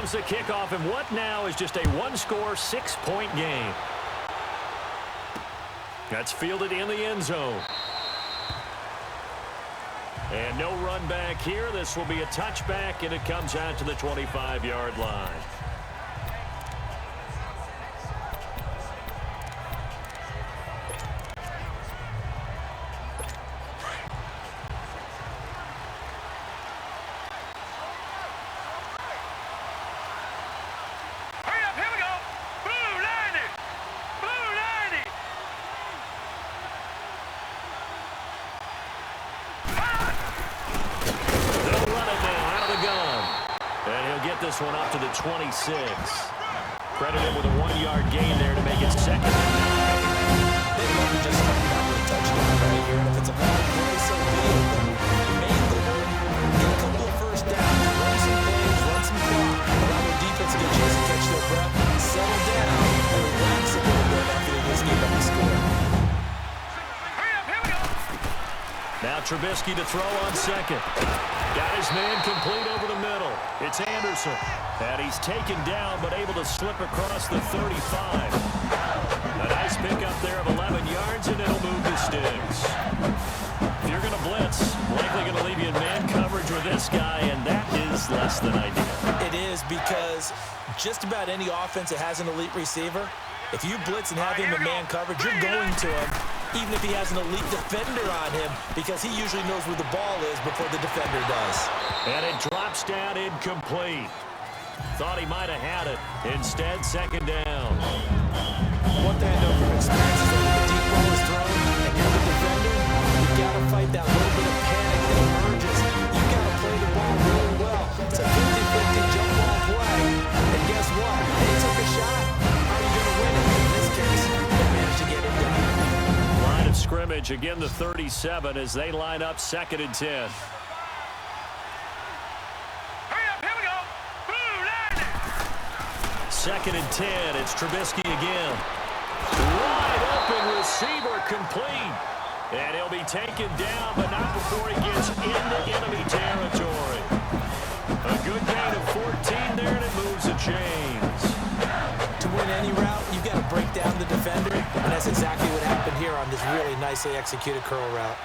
comes the kickoff, and what now is just a one-score, 6-point game. That's fielded in the end zone. And no run back here. This will be a touchback, and it comes out to the 25-yard line. This one up to the 26. Credit him with a 1-yard gain there to make it 2nd and 9. They love to just start out with a touchdown right here. And if it's a long play, so be it. The main goal, get a couple of first downs, run some plays, run some clock, allow the defense to get a chance to catch their breath, settle down, and relax a little bit after they just gave up the score. Now Trubisky to throw on 2nd. Got his man complete over the middle. It's Anderson. And he's taken down, but able to slip across the 35. A nice pickup there of 11 yards, and it'll move the sticks. If you're going to blitz, likely going to leave you in man coverage with this guy, and that is less than ideal. It is, because just about any offense that has an elite receiver, if you blitz and have him in man coverage, you're going to him, even if he has an elite defender on him, because he usually knows where the ball is before the defender does. And it drops down incomplete. Thought he might have had it. Instead, 2nd down. What they know from experience is that when the deep ball is thrown and you're the defender, you've got to fight that little bit of panic that emerges. You've got to play the ball really well. It's a 50-50 jump ball play. And guess what? They took a shot. How are you going to win it? In this case, they managed to get it done. Line of scrimmage, again the 37 as they line up 2nd and 10. Second and 10, it's Trubisky again. Wide open receiver complete. And he'll be taken down, but not before he gets into enemy territory. A good gain of 14 there, and it moves the chains. To win any route, you've got to break down the defender, and that's exactly what happened here on this really nicely executed curl route.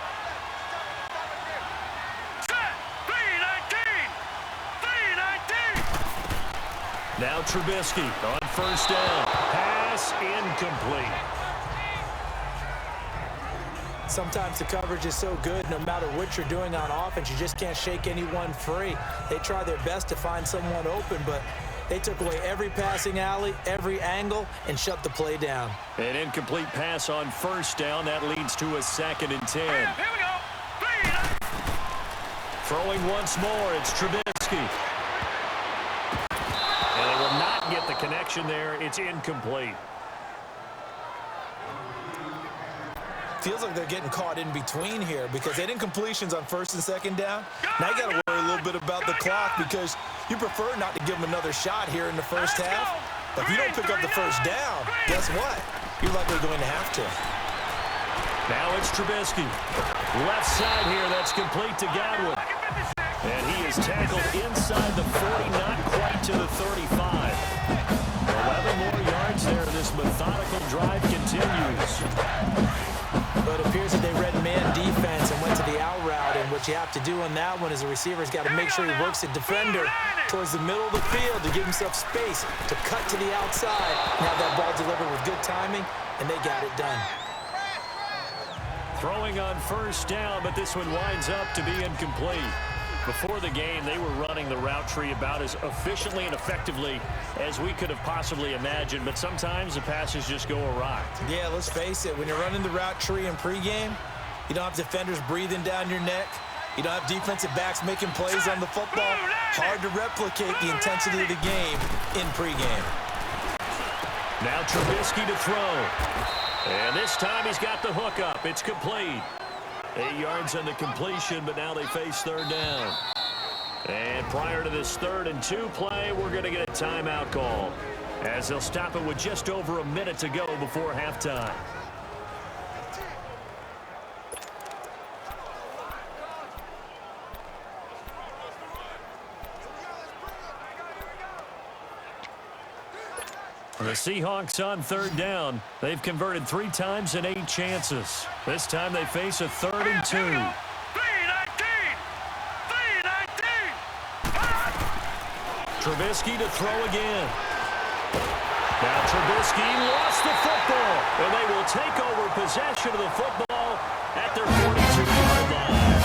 Now Trubisky on 1st down. Pass incomplete. Sometimes the coverage is so good, no matter what you're doing on offense, you just can't shake anyone free. They try their best to find someone open, but they took away every passing alley, every angle, and shut the play down. An incomplete pass on 1st down. That leads to a 2nd and 10. Here we go. Throwing once more, it's Trubisky. And they will not get the connection there. It's incomplete. Feels like they're getting caught in between here because they didn't completions on 1st and 2nd down. Now you got to worry a little bit about the clock because you prefer not to give them another shot here in the first half. But if you don't pick up the 1st down, guess what? You're likely going to have to. Now it's Trubisky. Left side here, that's complete to Godwin. And he is tackled inside the 40, not quite to the 35. 11 more yards there. This methodical drive continues. But it appears that they read man defense and went to the out route. And what you have to do on that one is the receiver's got to make sure he works the defender towards the middle of the field to give himself space to cut to the outside and have that ball delivered with good timing, and they got it done. Throwing on 1st down, but this one winds up to be incomplete. Before the game, they were running the route tree about as efficiently and effectively as we could have possibly imagined, but sometimes the passes just go awry. Yeah, let's face it. When you're running the route tree in pregame, you don't have defenders breathing down your neck. You don't have defensive backs making plays on the football. Hard to replicate the intensity of the game in pregame. Now Trubisky to throw. And this time he's got the hook up. It's complete. 8 yards on the completion, but now they face 3rd down. And prior to this 3rd and 2 play, we're going to get a timeout call as they'll stop it with just over a minute to go before halftime. Seahawks on third down. They've converted 3 times in 8 chances. This time they face a 3rd and 2. 3-19. Trubisky to throw again. Now Trubisky lost the football, and they will take over possession of the football at their 42-yard line.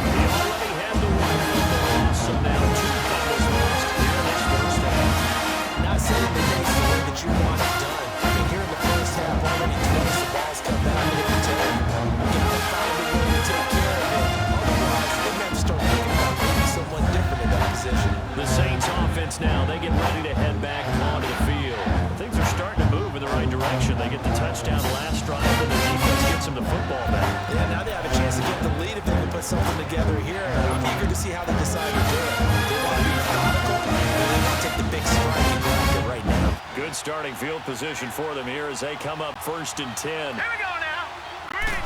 He already had the one loss, so now 2 fumbles lost here in this first half. Not saying the things the way that you want it done. I mean, here in the first half, already twice the ball's come back and it can take. You got to find a way to take care of it. Otherwise, they're going to have to start thinking about maybe someone different in that position. The Saints offense now, they get ready to head back onto the field. Things are starting to move in the right direction. They get the touchdown last drive, and the defense gets them the football back. Yeah, now they have a chance to get the lead if they can put something together here. I'm eager to see how they decide to do it. They want to be methodical, or they want to take the big strike and grind it right now. Good starting field position for them here as they come up 1st and 10. Here we go now. Green.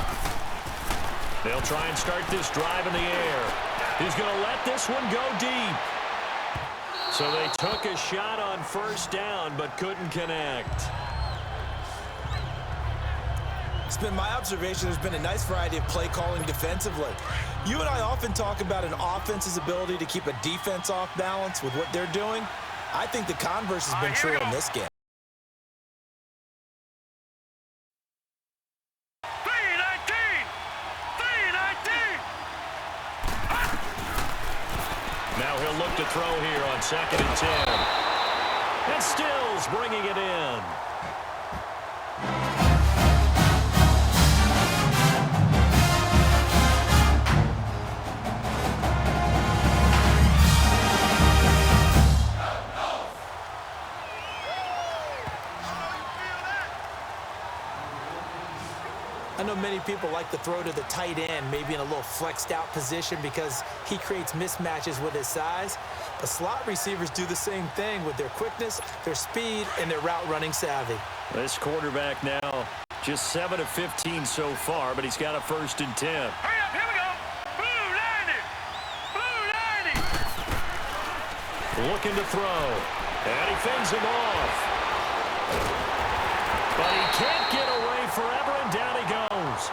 They'll try and start this drive in the air. He's going to let this one go deep. So they took a shot on 1st down, but couldn't connect. It's been my observation there's been a nice variety of play calling defensively. You and I often talk about an offense's ability to keep a defense off balance with what they're doing. I think the converse has been true in this game. Now he'll look to throw here on 2nd and 10. And Stills bringing it in. I know many people like to throw to the tight end, maybe in a little flexed out position because he creates mismatches with his size. But slot receivers do the same thing with their quickness, their speed, and their route running savvy. This quarterback now just 7 of 15 so far, but he's got a 1st and 10. Hurry up, here we go. Blue 90. Blue 90. Looking to throw. And he fends him off. But he can't get away forever, and down he goes.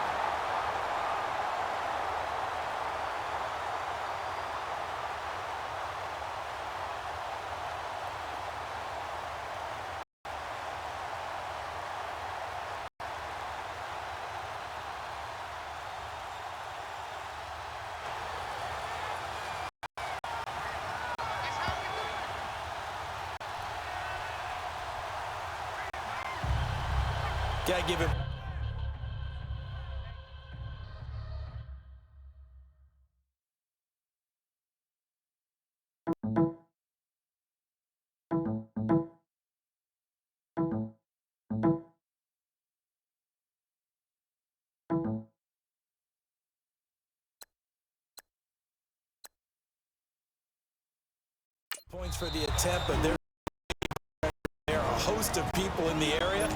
Gotta give him. Points for the attempt, but there are a host of people in the area.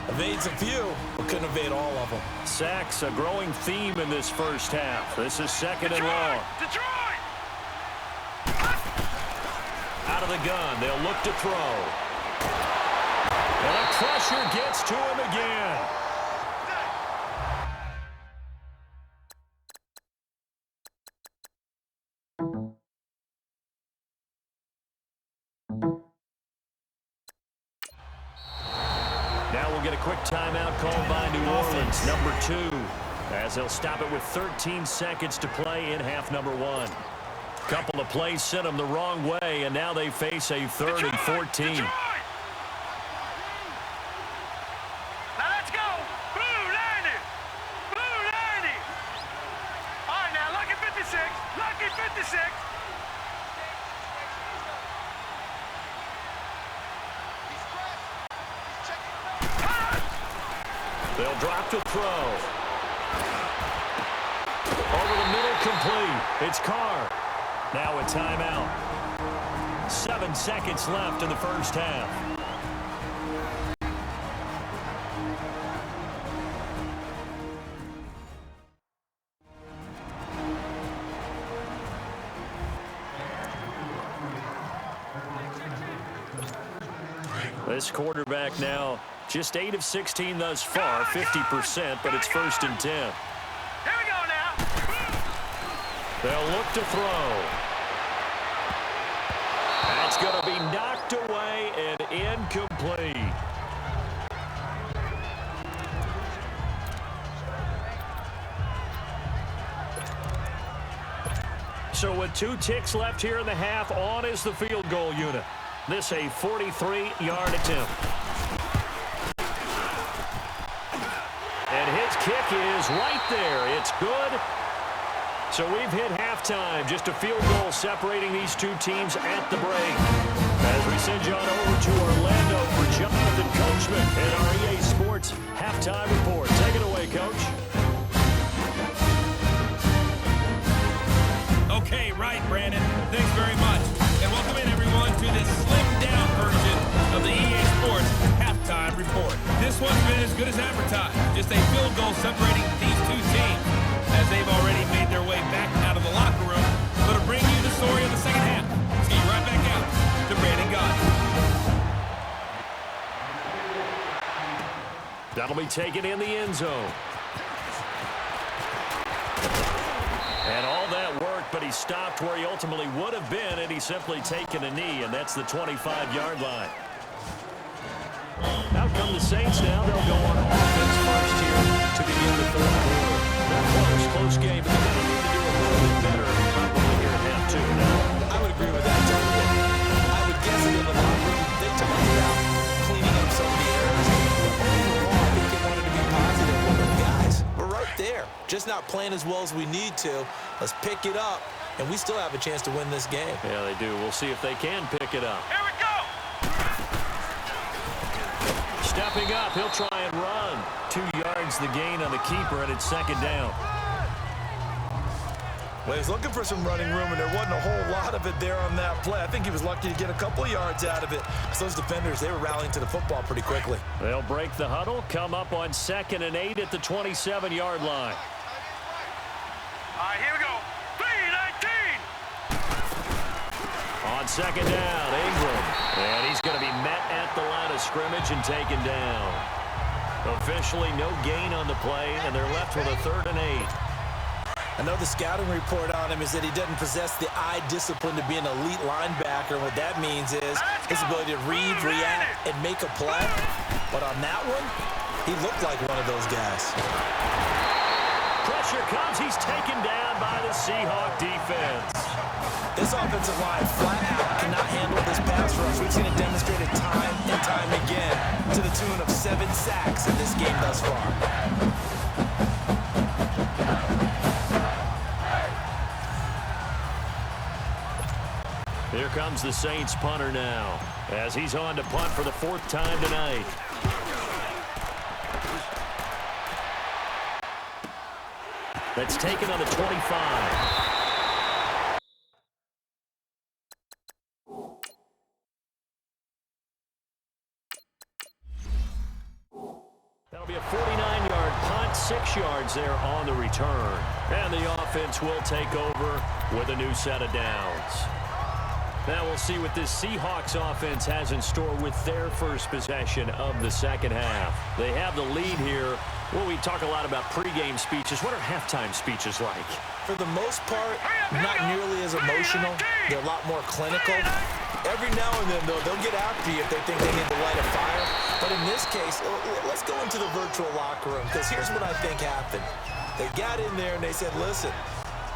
Evades a few, but couldn't evade all of them. Sacks, a growing theme in this first half. This is 2nd and long. Detroit! Out of the gun, they'll look to throw. And a pressure gets to him again. Now we'll get a quick timeout called by New Orleans, number 2, as they'll stop it with 13 seconds to play in half number 1. Couple of plays sent them the wrong way, and now they face a 3rd and 14. Detroit! Now let's go. Blue 90. Blue 90. All right, now, lucky 56. Lucky 56. They'll drop to throw. Over the middle, complete. It's Carr. Now a timeout. 7 seconds left in the first half. This quarterback now just 8 of 16 thus far, 50%, but it's 1st and 10. Here we go now. They'll look to throw. That's going to be knocked away and incomplete. So with 2 ticks left here in the half, on is the field goal unit. This a 43-yard attempt. And his kick is right there. It's good. So we've hit halftime. Just a field goal separating these 2 teams at the break. As we send you on over to Orlando for Jonathan Coachman and our EA Sports halftime report. Take it away, Coach. Okay, right, Brandon. Thanks very much. And welcome in, everyone, to this slimmed-down version of the EA Sports halftime report. This one's been as good as advertised. Just a field goal separating these 2 teams, as they've already made their way back out of the locker room. So to bring you the story of the second half, let's get right back out to Brandon Gott. That'll be taken in the end zone. And all that worked, but he stopped where he ultimately would have been, and he's simply taken a knee, and that's the 25-yard line. Out come the Saints now. They'll go on offense first here to begin the 3rd quarter. They're close game, but they're going to need to do a little bit better probably here in half 2 now. I would agree with that totally. I would guess that in the locker room, they talked about cleaning up some of the errors. Overall, I think they wanted to be positive with them guys. We're right there. Just not playing as well as we need to. Let's pick it up, and we still have a chance to win this game. Yeah, they do. We'll see if they can pick it up. Here we go. Stepping up, he'll try and run. 2 yards the gain on the keeper, and it's 2nd down. Well, he was looking for some running room, and there wasn't a whole lot of it there on that play. I think he was lucky to get a couple of yards out of it. So those defenders, they were rallying to the football pretty quickly. They'll break the huddle, come up on 2nd and 8 at the 27-yard line. All right, here we go. 3-19. On 2nd down, Ingram. And he's going to be met at the line of scrimmage and taken down. Officially no gain on the play, and they're left with a 3rd and 8. I know the scouting report on him is that he doesn't possess the eye discipline to be an elite linebacker. What that means is his ability to read, react, and make a play. But on that one, he looked like one of those guys. Pressure comes. He's taken down by the Seahawk defense. This offensive line flat out cannot handle this pass rush. We've seen it demonstrated time and time again to the tune of 7 sacks in this game thus far. Here comes the Saints punter now, as he's on to punt for the 4th time tonight. That's taken on the 25. That'll be a 49-yard punt, 6 yards there on the return. And the offense will take over with a new set of downs. Now we'll see what this Seahawks offense has in store with their first possession of the 2nd half. They have the lead here. Well, we talk a lot about pregame speeches. What are halftime speeches like? For the most part, not nearly as emotional. They're a lot more clinical. Every now and then, though, they'll get after you if they think they need to light a fire. But in this case, let's go into the virtual locker room, because here's what I think happened. They got in there and they said, listen,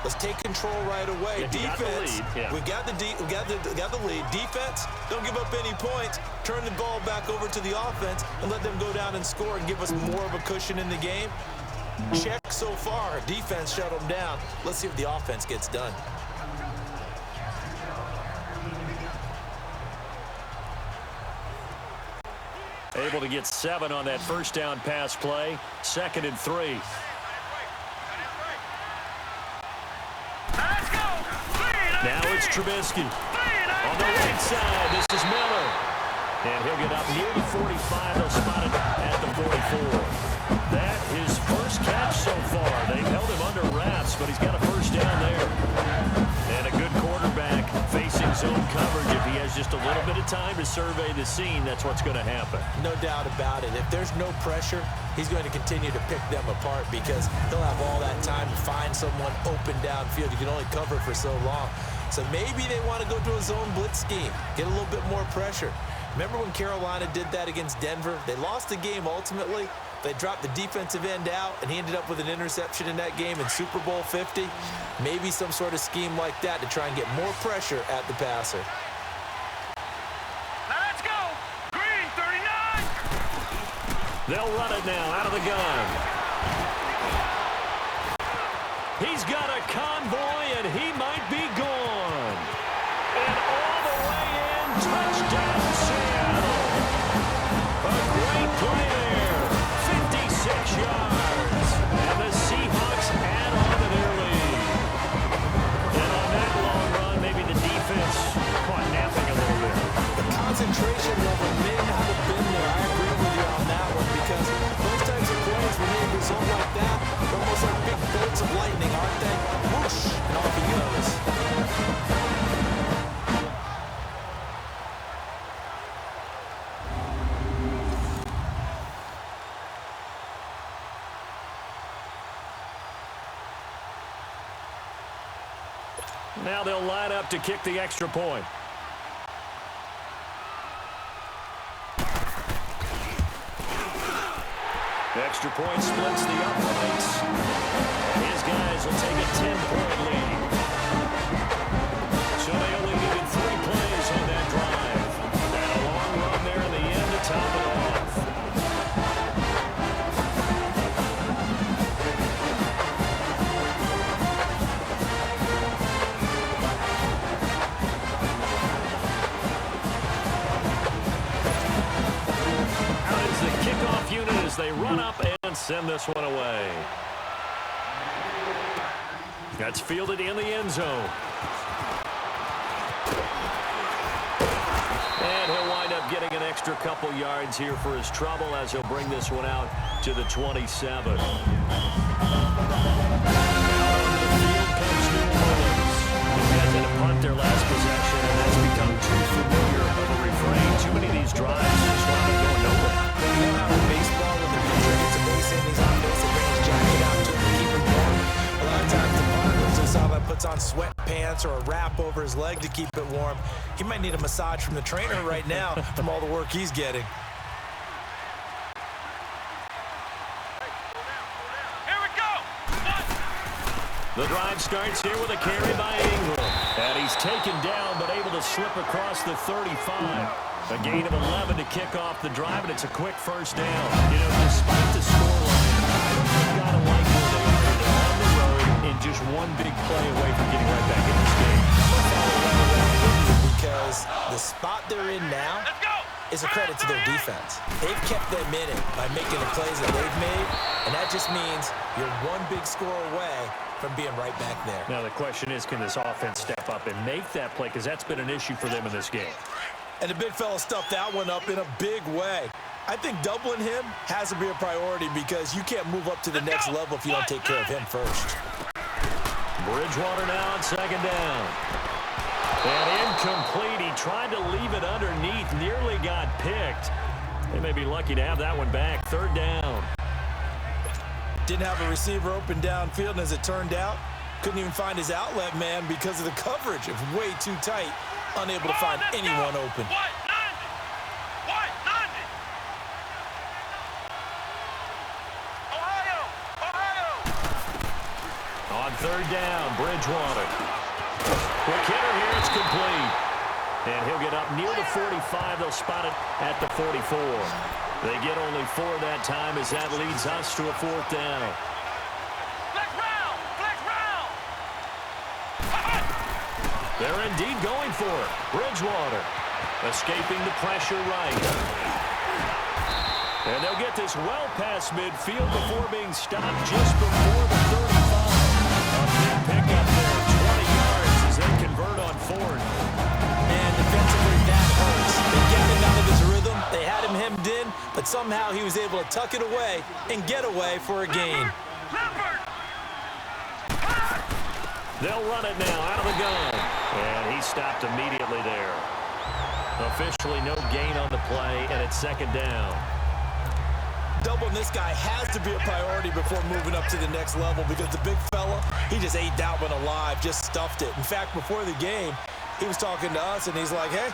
let's take control right away. Yeah, Defense, we got the lead. Defense, don't give up any points. Turn the ball back over to the offense and let them go down and score and give us more of a cushion in the game. Check so far. Defense shut them down. Let's see if the offense gets done. Able to get 7 on that first down pass play. 2nd and 3. Let's go. Now it's Trubisky. On the right side, this is Miller. And he'll get up near the 45. They'll spot it at the 44. That his first catch so far. They've held him under wraps, but he's got a first down there. And a good quarterback facing zone coverage if he has just a little bit of time to survey the scene, that's what's going to happen. No doubt about it. If there's no pressure, he's going to continue to pick them apart because he'll have all that time to find someone open downfield. You can only cover for so long. So maybe they want to go to a zone blitz scheme, get a little bit more pressure. Remember when Carolina did that against Denver? They lost the game ultimately. They dropped the defensive end out, and he ended up with an interception in that game in Super Bowl 50. Maybe some sort of scheme like that to try and get more pressure at the passer. Now let's go. Green, 39. They'll run it now out of the gun. He's got a convoy, and he might be gone. And all the way in, touchdown Seattle. A great play there. 56 yards. And the Seahawks add on to their lead. And on that long run, maybe the defense caught napping a little bit. The concentration level may not have been there. I agree with you on that one because those types of plays, when they result like that, they're almost like big bolts of lightning, aren't they? Whoosh, and off he goes. Now they'll line up to kick the extra point. The extra point splits the uprights. His guys will take a 10-point lead. So they only needed 3 plays on that drive. And a long run there in the end to top it off. Kickoff unit as they run up and send this one away. That's fielded in the end zone. And he'll wind up getting an extra couple yards here for his trouble as he'll bring this one out to the 27. Out onto the field comes New Orleans. These guys had to punt their last possession, and that's become too familiar of a refrain. Too many of these drives just wind up going nowhere. You know how in baseball, when the pitcher gets a base hit and he's on base, they bring his jacket out to him to keep him warm. A lot of times the punter looks at somebody puts on sweatpants or a wrap over his leg to keep it warm. He might need a massage from the trainer right now from all the work he's getting. Here we go. The drive starts here with a carry by Ingram. And he's taken down but able to slip across the 35. A gain of 11 to kick off the drive, and it's a quick first down. You know, despite the scoreline, you've got to like where they are. They're on the road and just one big play away from getting right back in this game. Because the spot they're in now is a credit to their defense. They've kept them in it by making the plays that they've made, and that just means you're one big score away from being right back there. Now the question is, can this offense step up and make that play? Because that's been an issue for them in this game. And the big fella stuffed that one up in a big way. I think doubling him has to be a priority because you can't move up to the next level if you don't take care of him first. Bridgewater now on second down. And incomplete. He tried to leave it underneath. Nearly got picked. They may be lucky to have that one back. Third down. Didn't have a receiver open downfield, and as it turned out, couldn't even find his outlet man because of the coverage. It was way too tight. Unable to find anyone open. On third down, Bridgewater. Quick hitter here, it's complete. And he'll get up near the 45. They'll spot it at the 44. They get only 4 that time as that leads us to a 4th down. They're indeed going for it. Bridgewater escaping the pressure right. And they'll get this well past midfield before being stopped just before the 35. A big pickup there, 20 yards as they convert on 4th. And defensively, that hurts. They got him out of his rhythm. They had him hemmed in, but somehow he was able to tuck it away and get away for a gain. They'll run it now out of the gun. And he stopped immediately there. Officially no gain on the play, and it's second down. Doubling this guy has to be a priority before moving up to the next level because the big fella, he just ate that one alive, just stuffed it. In fact, before the game, he was talking to us, and he's like, hey,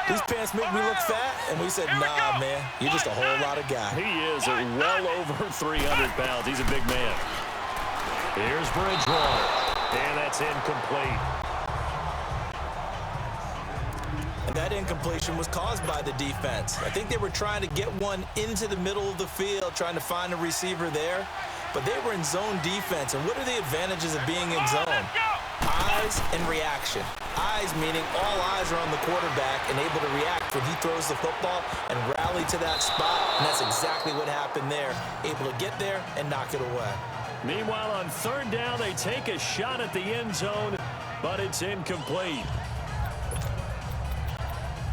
these pants make me look fat. And we said, nah, man, you're just a whole lot of guy. He is well over 300 pounds. He's a big man. Here's Bridgewater, and that's incomplete. And that incompletion was caused by the defense. I think they were trying to get one into the middle of the field, trying to find a receiver there. But they were in zone defense. And what are the advantages of being in zone? Eyes and reaction. Eyes meaning all eyes are on the quarterback and able to react when he throws the football and rally to that spot. And that's exactly what happened there. Able to get there and knock it away. Meanwhile, on third down, they take a shot at the end zone, but it's incomplete.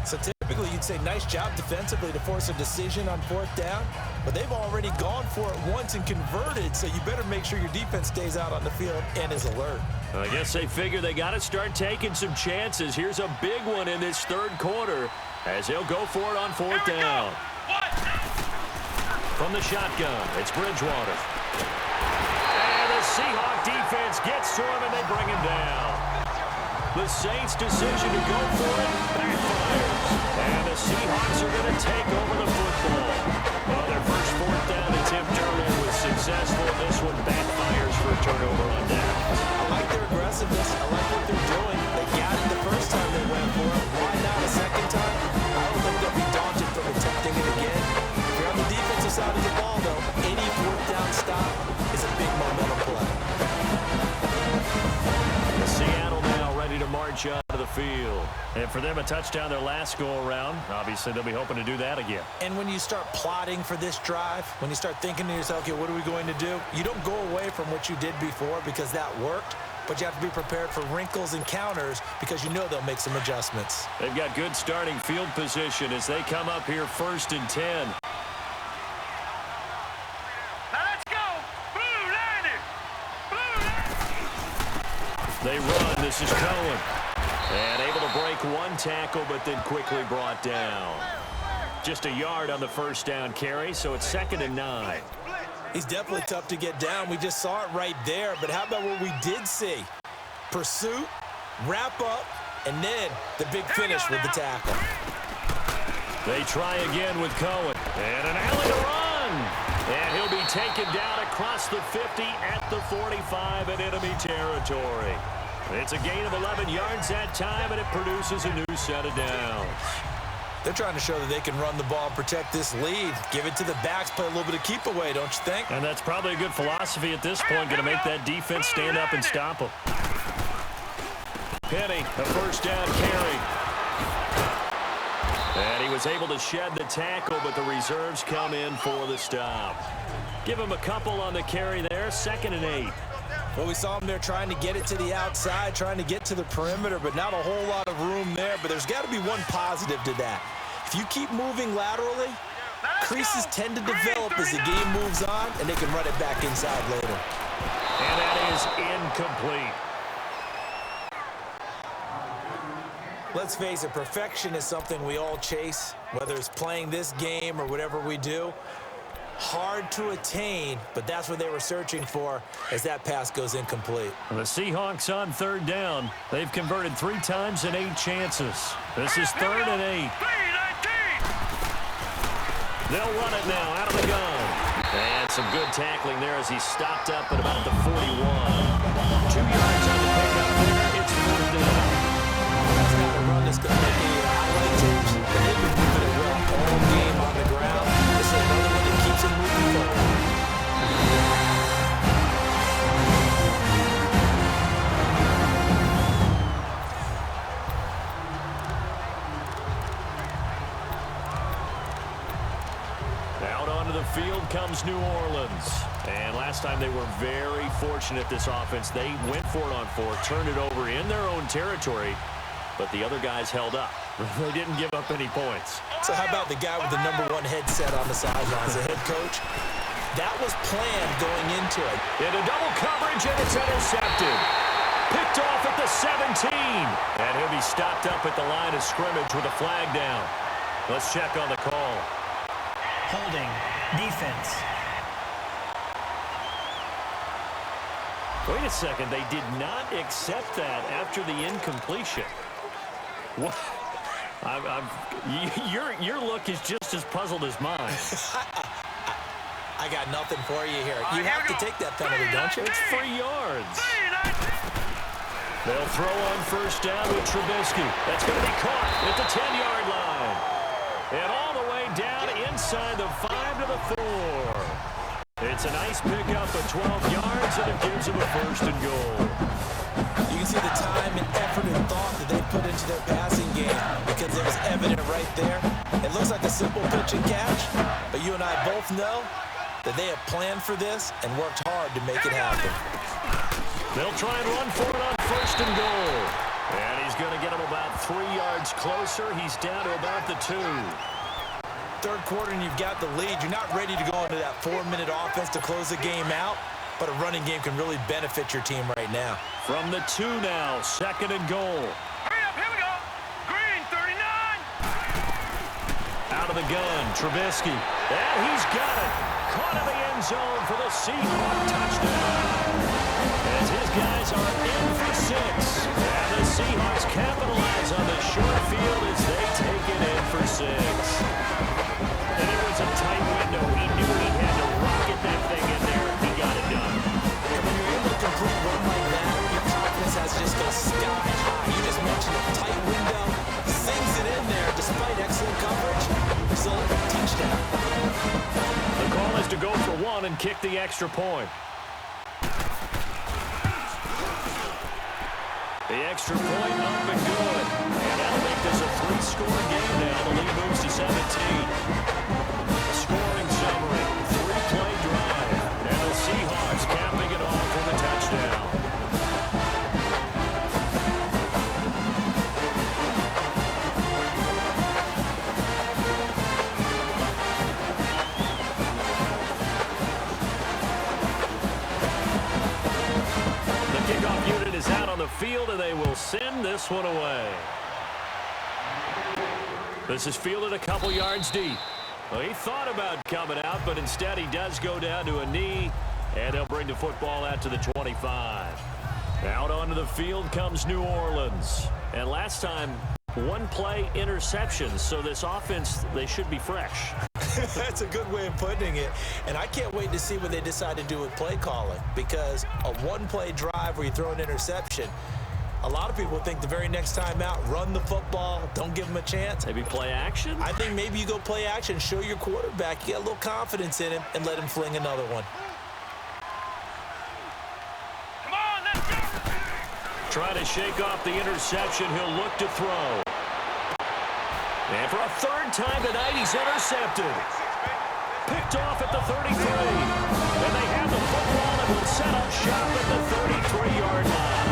So typically you'd say nice job defensively to force a decision on fourth down, but they've already gone for it once and converted, so you better make sure your defense stays out on the field and is alert. I guess they figure they got to start taking some chances. Here's a big one in this third quarter as they'll go for it on fourth down. From the shotgun, it's Bridgewater. And the Seahawk defense gets to him, and they bring him down. The Saints' decision to go for it backfires. And the Seahawks are going to take over the football. Well, their first fourth down attempt earlier was successful. This one backfires for a turnover on downs. I like their aggressiveness. I like what they're doing. They got it the first time they went for it. Why not a second time? I don't think they'll be daunted from attempting it again. If you're on the defensive side of the ball, though, any fourth down stop is a big momentum play. Seattle now ready to march out of the field. And for them, a touchdown their last go-around. Obviously, they'll be hoping to do that again. And when you start plotting for this drive, when you start thinking to yourself, okay, what are we going to do? You don't go away from what you did before because that worked, but you have to be prepared for wrinkles and counters because you know they'll make some adjustments. They've got good starting field position as they come up here 1st and 10. They run. This is Cohen. And able to break one tackle, but then quickly brought down. Just a yard on the first down carry, so it's 2nd and 9. He's definitely tough to get down. We just saw it right there. But how about what we did see? Pursuit, wrap up, and then the big finish with the tackle. They try again with Cohen. And an alley to run. And he'll be taken down across the 50 at the 45 in enemy territory. It's a gain of 11 yards that time, and it produces a new set of downs. They're trying to show that they can run the ball, protect this lead, give it to the backs, play a little bit of keep away, don't you think? And that's probably a good philosophy at this point, going to make that defense stand up and stop them. Penny, the first down carry. And he was able to shed the tackle, but the reserves come in for the stop. Give him a couple on the carry there, 2nd and 8. Well, we saw him there trying to get it to the outside, trying to get to the perimeter, but not a whole lot of room there. But there's got to be one positive to that. If you keep moving laterally, creases tend to develop as the game moves on, and they can run it back inside later. And that is incomplete. Let's face it, perfection is something we all chase, whether it's playing this game or whatever we do. Hard to attain, but that's what they were searching for as that pass goes incomplete. The Seahawks on 3rd down. They've converted 3 times in 8 chances. This is 3rd and 8. They'll run it now out of the gun. And some good tackling there as he stopped up at about the 41. 2 yards on the pickup there. It's 4th down. That's not a run that's going to make any highlight tapes. They've been moving it well all game on the ground. This is another one that keeps them moving forward. Out onto the field comes New Orleans. And last time they were very fortunate, this offense. They went for it on 4, turned it over in their own territory, but the other guys held up. They didn't give up any points. So how about the guy with the #1 headset on the sidelines, the head coach? That was planned going into it. Into double coverage, and it's intercepted. Picked off at the 17. And he'll be stopped up at the line of scrimmage with a flag down. Let's check on the call. Holding. Defense. Wait a second. They did not accept that after the incompletion. What? Your look is just as puzzled as mine. I got nothing for you here. You have to take that penalty, don't you? It's 3 yards. They'll throw on first down with Trubisky. That's going to be caught at the 10-yard line. And all the way down inside the 5 to the 4. It's a nice pickup of 12 yards, and it gives them a first and goal. You can see the time and effort and thought that they put into their passing game because it was evident right there. It looks like a simple pitch and catch, but you and I both know that they have planned for this and worked hard to make it happen. They'll try and run for it on first and goal. And he's going to get him about 3 yards closer. He's down to about the 2. Third quarter and you've got the lead. You're not ready to go into that 4-minute offense to close the game out, but a running game can really benefit your team right now. From the 2 now, second and goal. Hurry up, here we go. Green, 39. Out of the gun, Trubisky. And he's got it. Caught in the end zone for the Seahawks touchdown. As his guys are in for 6. And the Seahawks capitalize on the short field as they take it in for 6. And it was a tight window. He knew he had to rocket that thing in there. He got it done. And when you're able to complete one like that, your confidence has just go sky high. You just mentioned a tight window. Sings it in there despite excellent coverage. Result, touchdown. The call is to go for 1 and kick the extra point. The extra point up and good. And that'll make this a 3-score game now. The lead moves to 17. Scoring summary, 3-play drive. And the Seahawks capping it off with a touchdown. The kickoff unit is out on the field, and they will send this one away. This is fielded a couple yards deep. Well, he thought about coming out, but instead he does go down to a knee, and they'll bring the football out to the 25. Out onto the field comes New Orleans. And last time, 1-play interceptions, so this offense, they should be fresh. That's a good way of putting it. And I can't wait to see what they decide to do with play calling, because a 1-play drive where you throw an interception, a lot of people think the very next time out, run the football, don't give them a chance. Maybe play action? I think maybe you go play action, show your quarterback, you get a little confidence in him, and let him fling another one. Come on, let's go. Trying to shake off the interception. He'll look to throw. And for a 3rd time tonight, he's intercepted. Picked off at the 33. And they have the football and will set up shop at the 33-yard line.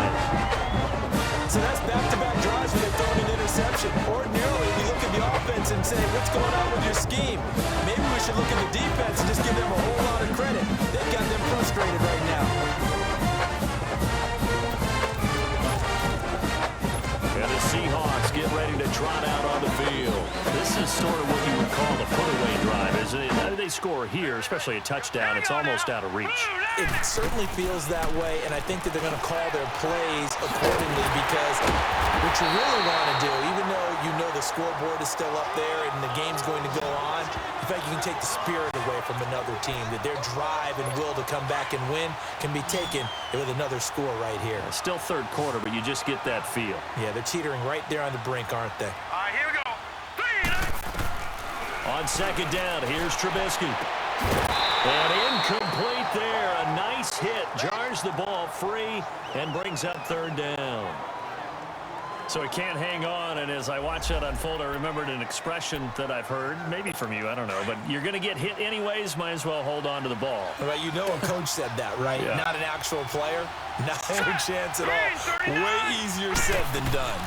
So that's back-to-back drives where they throw an interception. Ordinarily, we look at the offense and say, what's going on with your scheme? Maybe we should look at the defense and just give them a whole lot of credit. They've got them frustrated right now. And the Seahawks get ready to trot out on the field. This is sort of what you would call the put-away drive, isn't it? They score here, especially a touchdown. It's almost out of reach. It certainly feels that way, and I think that they're going to call their plays accordingly, because what you really want to do, even though you know the scoreboard is still up there and the game's going to go on, in fact, you can take the spirit away from another team, that their drive and will to come back and win can be taken with another score right here. Still 3rd quarter, but you just get that feel. Yeah, they're teetering right there on the brink, aren't they? All right, here we go. On 2nd down, here's Trubisky. And incomplete there. A nice hit. Jars the ball free and brings up 3rd down. So he can't hang on, and as I watch that unfold, I remembered an expression that I've heard, maybe from you, I don't know, but you're going to get hit anyways, might as well hold on to the ball. Right, you know a coach said that, right? Yeah. Not an actual player. Not a chance at all. Way easier said than done.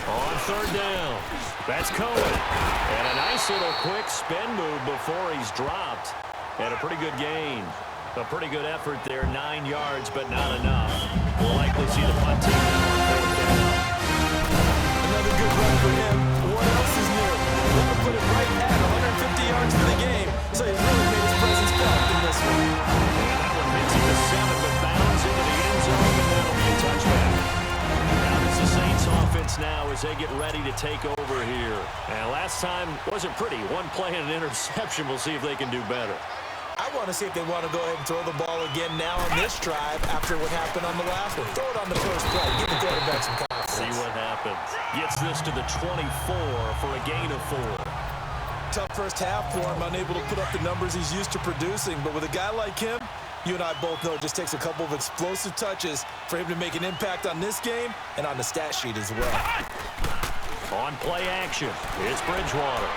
On 3rd down, that's Cohen. And a nice little quick spin move before he's dropped. And a pretty good gain. A pretty good effort there, 9 yards, but not enough. We'll likely see the punt team now on fourth down. Another good run for him. What else is new? That would put it right at 150 yards for the game. So he's really made his presence felt in this one. And that one hits him to 7, but bounds into the end zone, and that'll be a touchback. Now it's the Saints offense now as they get ready to take over here. And last time wasn't pretty. One play and an interception. We'll see if they can do better. I want to see if they want to go ahead and throw the ball again now on this drive after what happened on the last one. Throw it on the first play. Give the quarterback some confidence. See what happens. Gets this to the 24 for a gain of 4. Tough first half for him, unable to put up the numbers he's used to producing. But with a guy like him, you and I both know it just takes a couple of explosive touches for him to make an impact on this game and on the stat sheet as well. On play action, it's Bridgewater.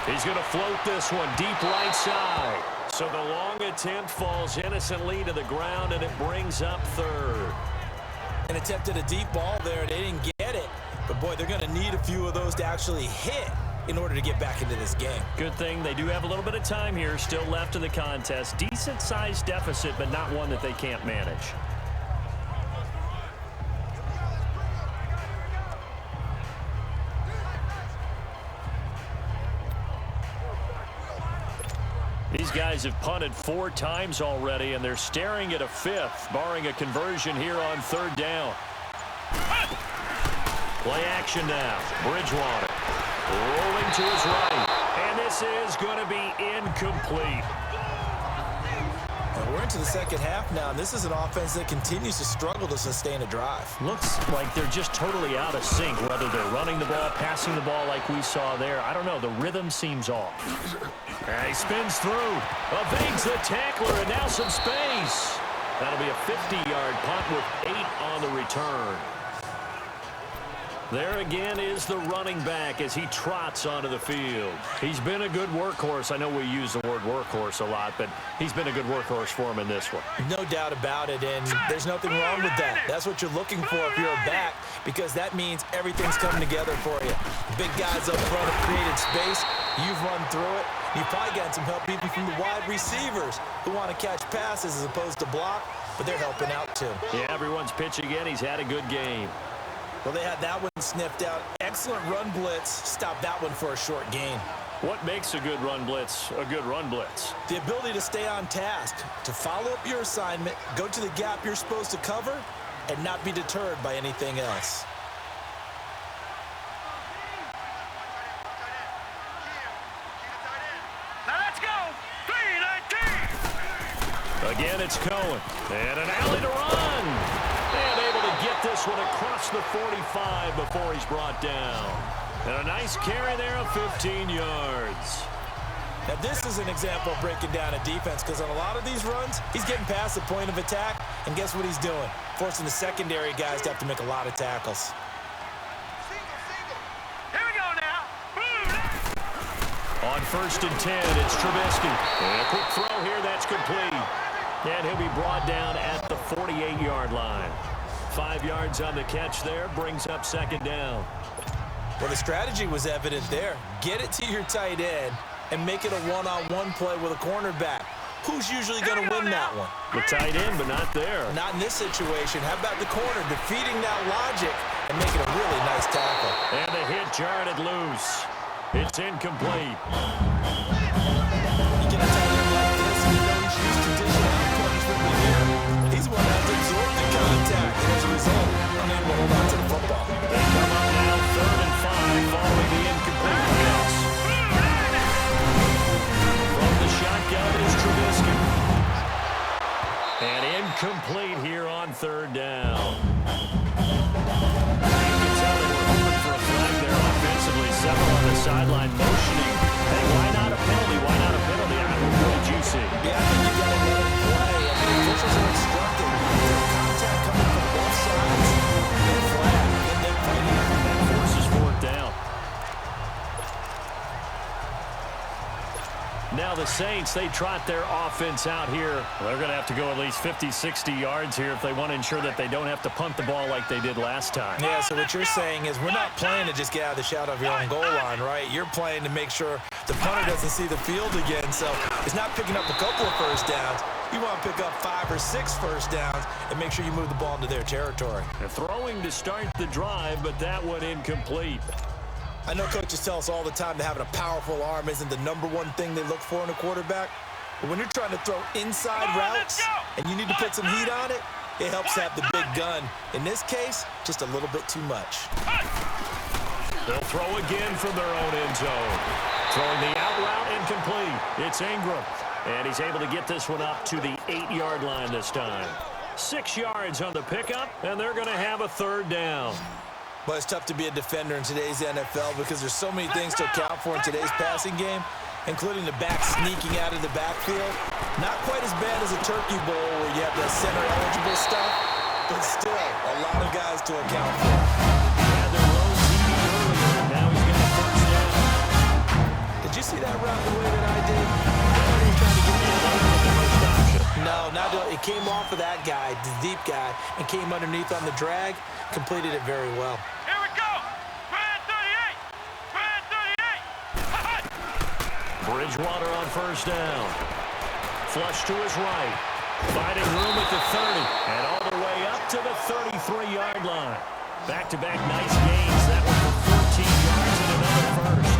He's going to float this one deep right side. So the long attempt falls innocently to the ground, and it brings up third. An attempt at a deep ball there. They didn't get it. But, boy, they're going to need a few of those to actually hit in order to get back into this game. Good thing they do have a little bit of time here still left in the contest. Decent-sized deficit, but not one that they can't manage. These guys have punted 4 times already, and they're staring at a 5th, barring a conversion here on third down. Play action now. Bridgewater rolling to his right, and this is going to be incomplete. And we're into the second half now, and this is an offense that continues to struggle to sustain a drive. Looks like they're just totally out of sync, whether they're running the ball, passing the ball like we saw there. I don't know. The rhythm seems off. And he spins through, evades the tackler, and now some space. That'll be a 50-yard punt with 8 on the return. There again is the running back as he trots onto the field. He's been a good workhorse. I know we use the word workhorse a lot, but he's been a good workhorse for him in this one. No doubt about it, and there's nothing wrong with that. That's what you're looking for if you're a back, because that means everything's coming together for you. Big guys up front have created space. You've run through it. You've probably gotten some help even from the wide receivers who want to catch passes as opposed to block, but they're helping out too. Yeah, everyone's pitching in. He's had a good game. Well, they had that one sniffed out. Excellent run blitz. Stop that one for a short gain. What makes a good run blitz a good run blitz? The ability to stay on task, to follow up your assignment, go to the gap you're supposed to cover, and not be deterred by anything else. Now let's go. 3-19. Again, it's Cohen. And an alley to run. And able to get this one across the 45 before he's brought down. And a nice carry there of 15 yards. Now, this is an example of breaking down a defense, because on a lot of these runs, he's getting past the point of attack, and guess what he's doing? Forcing the secondary guys to have to make a lot of tackles. Here we go now. On 1st and 10, it's Trubisky. And a quick throw here, that's complete. And he'll be brought down at the 48-yard line. 5 yards on the catch there, brings up 2nd down. Well, the strategy was evident there. Get it to your tight end and make it a one-on-one play with a cornerback. Who's usually going to win that one? The tight end, but not there. Not in this situation. How about the corner defeating that logic and making a really nice tackle? And the hit jarred it loose. It's incomplete. You get a tight end like this, and you know he's used to dishing out punishment with him. He's one out to absorb the contact, and as a result, unable to hold on to the football. They come up now 3rd and 5 following the incomplete pass. From the shotgun is Trubisky. And incomplete here on 3rd down. You can tell they were hoping for a flag there offensively. Several on the sideline motioning. Hey, why not a penalty? Why not a penalty? What did you see? Yeah, I think you got to let him play. I mean, officials are instructed. There's contact coming from both sides. No flag. Then fighting. That forces 4th down. Now the Saints, they trot their offense out here. They're going to have to go at least 50, 60 yards here if they want to ensure that they don't have to punt the ball like they did last time. Yeah, so what you're saying is we're not playing to just get out of the shadow of your own goal line, right? You're playing to make sure the punter doesn't see the field again. So it's not picking up a couple of first downs. You want to pick up 5 or 6 first downs and make sure you move the ball into their territory. They're throwing to start the drive, but that one incomplete. I know coaches tell us all the time that having a powerful arm isn't the #1 thing they look for in a quarterback. But when you're trying to throw inside routes and you need to put some heat on it, it helps have the big gun. In this case, just a little bit too much. They'll throw again from their own end zone. Throwing the out route incomplete. It's Ingram. And he's able to get this one up to the 8-yard line this time. 6 yards on the pickup, and they're going to have a 3rd down. But it's tough to be a defender in today's NFL because there's so many things to account for in today's passing game, including the back sneaking out of the backfield. Not quite as bad as a turkey bowl where you have the center-eligible stuff, but still a lot of guys to account for. Had their low TD earlier. Now he's got a 1st down. Did you see that route the way that I did? No, it came off of that guy, the deep guy, and came underneath on the drag. Completed it very well. Here we go. Brand 38. Brand 38. Bridgewater on 1st down. Flush to his right. Finding room at the 30. And all the way up to the 33-yard line. Back-to-back nice gains. That one for 14 yards and another 1st.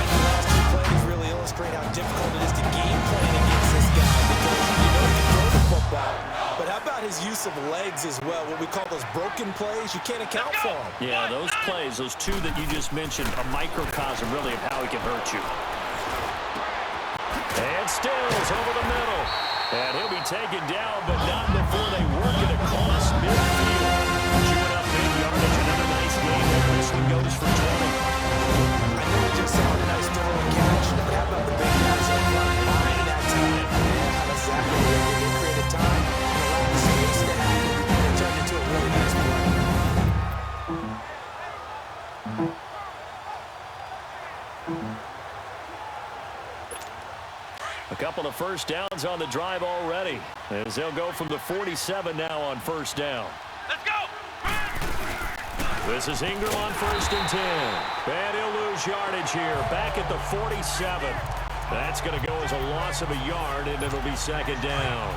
The last 2 plays really illustrate how difficult it is to game plan against this guy because you know he can throw the football. But how about his use of legs as well? What we call those broken plays, you can't account for them. Yeah, those plays, those 2 that you just mentioned, a microcosm really of how he can hurt you. And Stills over the middle. And he'll be taken down, but not before they work it across midfield. Chewing up big yardage, another nice game there. This one goes for 20. I know we just saw a nice throw and catch, but how about the big guys up front buying that time? And how exactly they created time and allowed the space to happen and it turned into a really nice play. A couple of 1st downs on the drive already, as they'll go from the 47 now on 1st down. Let's go. This is Ingram on 1st and 10. And he'll lose yardage here, back at the 47. That's going to go as a loss of a yard, and it'll be 2nd down.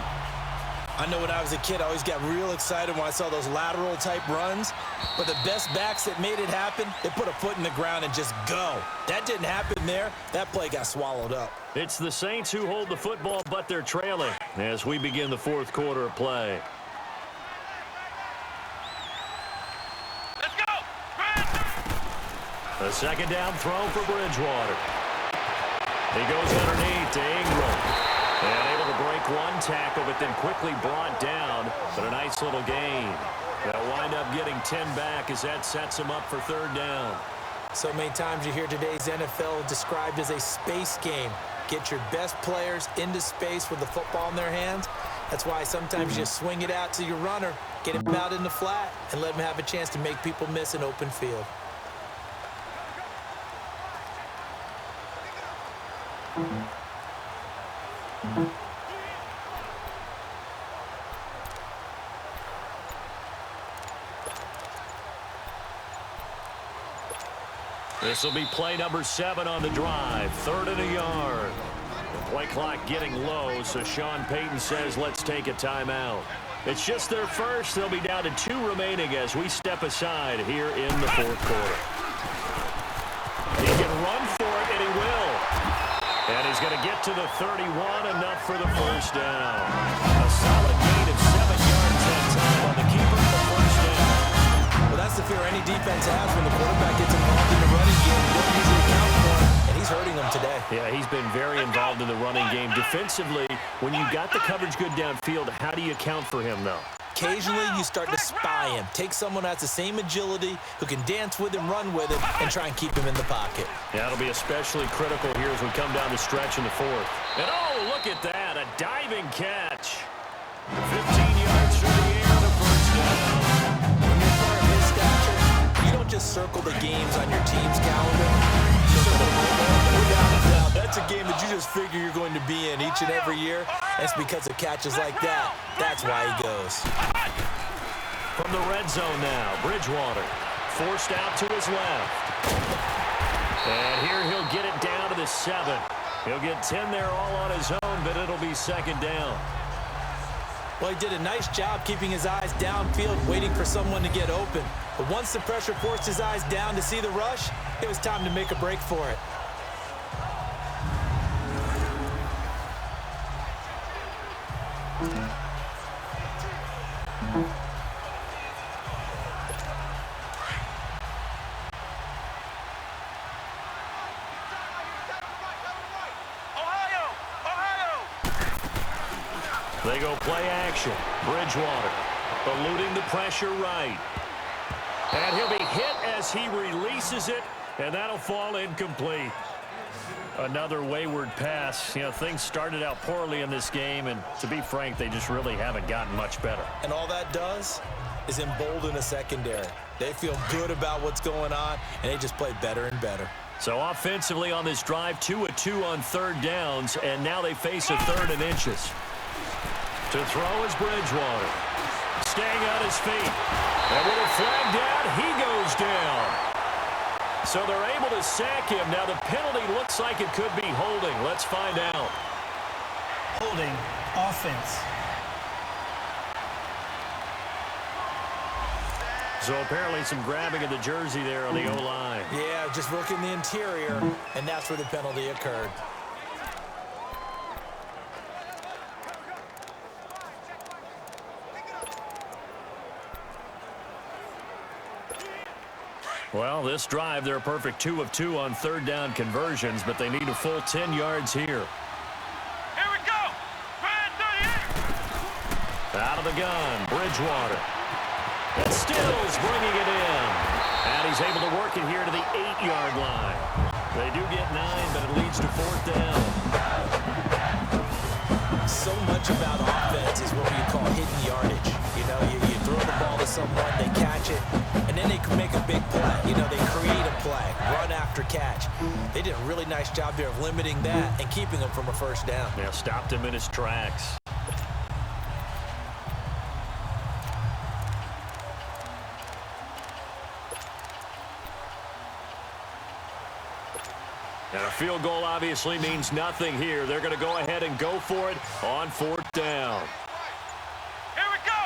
I know when I was a kid, I always got real excited when I saw those lateral-type runs. But the best backs that made it happen, they put a foot in the ground and just go. That didn't happen there. That play got swallowed up. It's the Saints who hold the football, but they're trailing as we begin the 4th quarter of play. Let's go. A 2nd down throw for Bridgewater. He goes underneath to Ingram. And able to break 1 tackle, but then quickly brought down. But a nice little gain. They'll wind up getting 10 back as that sets them up for 3rd down. So many times you hear today's NFL described as a space game. Get your best players into space with the football in their hands. That's why sometimes you just swing it out to your runner, get him out in the flat, and let him have a chance to make people miss an open field. This will be play number 7 on the drive. 3rd and a yard. The play clock getting low, so Sean Payton says let's take a timeout. It's just their first. They'll be down to 2 remaining as we step aside here in the 4th quarter. He can run for it, and he will. And he's going to get to the 31, enough for the 1st down. A solid gain of 7 yards that time on the keeper for the 1st down. Well, that's the fear any defense has when the quarterback gets involved in the running game. You don't usually account for him, and he's hurting them today. Yeah, he's been very involved in the running game. Defensively, when you got the coverage good downfield, how do you account for him, though? Occasionally, you start to spy him. Take someone who has the same agility, who can dance with him, run with him, and try and keep him in the pocket. Yeah, it'll be especially critical here as we come down the stretch in the 4th. And oh, look at that, a diving catch. 15 yards through the air, the 1st down. When you're a player of his stature, you don't just circle the games on your team's calendar. You circle the football. Without a doubt, that's a game that you just figure you're going to be in each and every year. And it's because of catches like that. That's why he goes. From the red zone now, Bridgewater forced out to his left. And here he'll get it down to the 7. He'll get 10 there all on his own, but it'll be 2nd down. Well, he did a nice job keeping his eyes downfield, waiting for someone to get open. But once the pressure forced his eyes down to see the rush, it was time to make a break for it. They go play action. Bridgewater eluding the pressure right. And he'll be hit as he releases it, and that'll fall incomplete. Another wayward pass. You know, things started out poorly in this game, and to be frank, they just really haven't gotten much better. And all that does is embolden a secondary. They feel good about what's going on, and they just play better and better. So offensively on this drive, 2 of 2 on third downs, and now they face a 3rd and inches. To throw is Bridgewater. Staying on his feet. And with a flag down, he goes down. So they're able to sack him. Now the penalty looks like it could be holding. Let's find out. Holding. Offense. So apparently some grabbing of the jersey there on the O-line. Yeah, just working the interior, and that's where the penalty occurred. Well, this drive, they're a perfect 2 of 2 on third down conversions, but they need a full 10 yards here. Here we go. Red 38. Out of the gun, Bridgewater. And Stills bringing it in. And he's able to work it here to the 8-yard line. They do get 9, but it leads to 4th down. So much about offense is what we call hidden yardage. You know, you throw the ball to someone, they catch it, and then they can make a big play. You know, they create a play, run after catch. They did a really nice job there of limiting that and keeping him from a first down. Yeah, stopped him in his tracks. And a field goal obviously means nothing here. They're going to go ahead and go for it on 4th down. Here we go.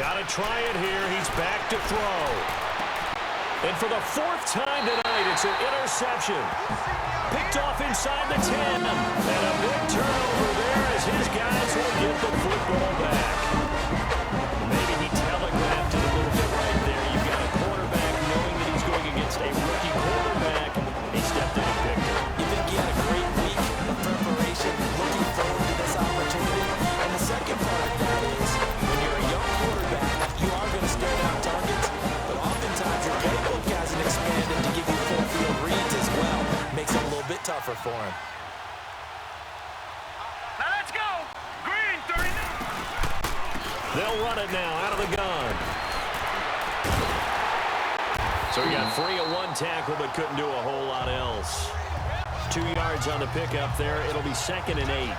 Got to try it here. He's back to throw. And for the 4th time tonight, it's an interception. Picked off inside the 10. And a big turnover there as his guys will get the football back. Maybe he telegraphed it a little bit right there. You've got a quarterback knowing that he's going against a rookie quarterback. He stepped in and picked it. You think he had a great week of preparation, looking forward to this opportunity? And the second part of that is, when you're a young quarterback, you are going to stare down targets, but oftentimes your playbook hasn't expanded to give you full field reads as well. Makes it a little bit tougher for him. Now let's go. Green 39. They'll run it now out of the gun. So he got 3 of 1 tackle, but couldn't do a whole lot else. 2 yards on the pickup there. It'll be 2nd and 8.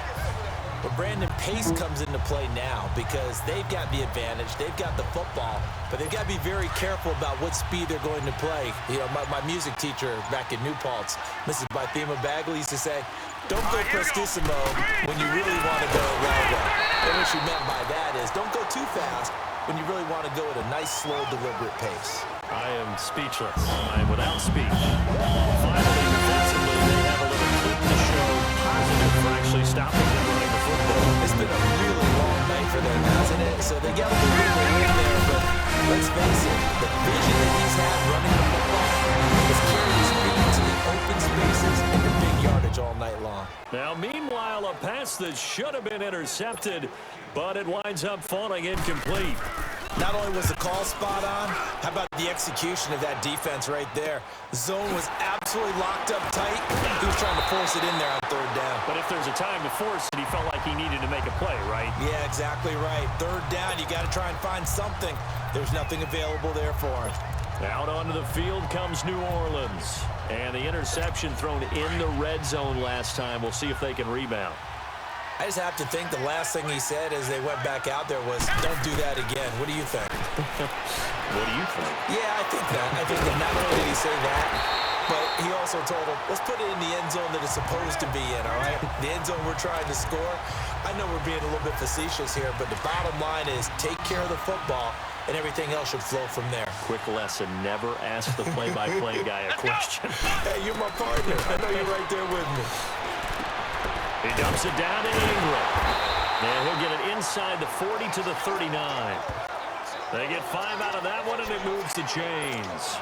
But Brandon, pace comes into play now because they've got the advantage. They've got the football, but they've got to be very careful about what speed they're going to play. You know, my music teacher back in New Paltz, Mrs. Bythema Bagley, used to say, don't go prestissimo when you really want to go well. And what she meant by that is don't go too fast when you really want to go at a nice, slow, deliberate pace. I am speechless. I am without speech. Finally, defensively, they have a little clip to show positive for actually stopping them running the football. It's been a really long night for them, hasn't it? So they got a little bit of a win there, but let's face it, the vision that he's had running the football has carried his feet to the open spaces and the big yardage all night long. Now, meanwhile, a pass that should have been intercepted, but it winds up falling incomplete. Not only was the call spot on, how about the execution of that defense right there? The zone was absolutely locked up tight. He was trying to force it in there on 3rd down. But if there's a time to force it, he felt like he needed to make a play, right? Yeah, exactly right. 3rd down, you got to try and find something. There's nothing available there for him. Out onto the field comes New Orleans. And the interception thrown in the red zone last time. We'll see if they can rebound. I just have to think the last thing he said as they went back out there was, don't do that again. What do you think? What do you think? Yeah, I think that. I think that not only did he say that, But he also told him, let's put it in the end zone that it's supposed to be in, all right? The end zone we're trying to score. I know we're being a little bit facetious here, but the bottom line is take care of the football, and everything else should flow from there. Quick lesson, never ask the play-by-play guy a question. Hey, you're my partner. I know you're right there with me. He dumps it down to Ingram. And he'll get it inside the 40 to the 39. They get 5 out of that one, and it moves the chains.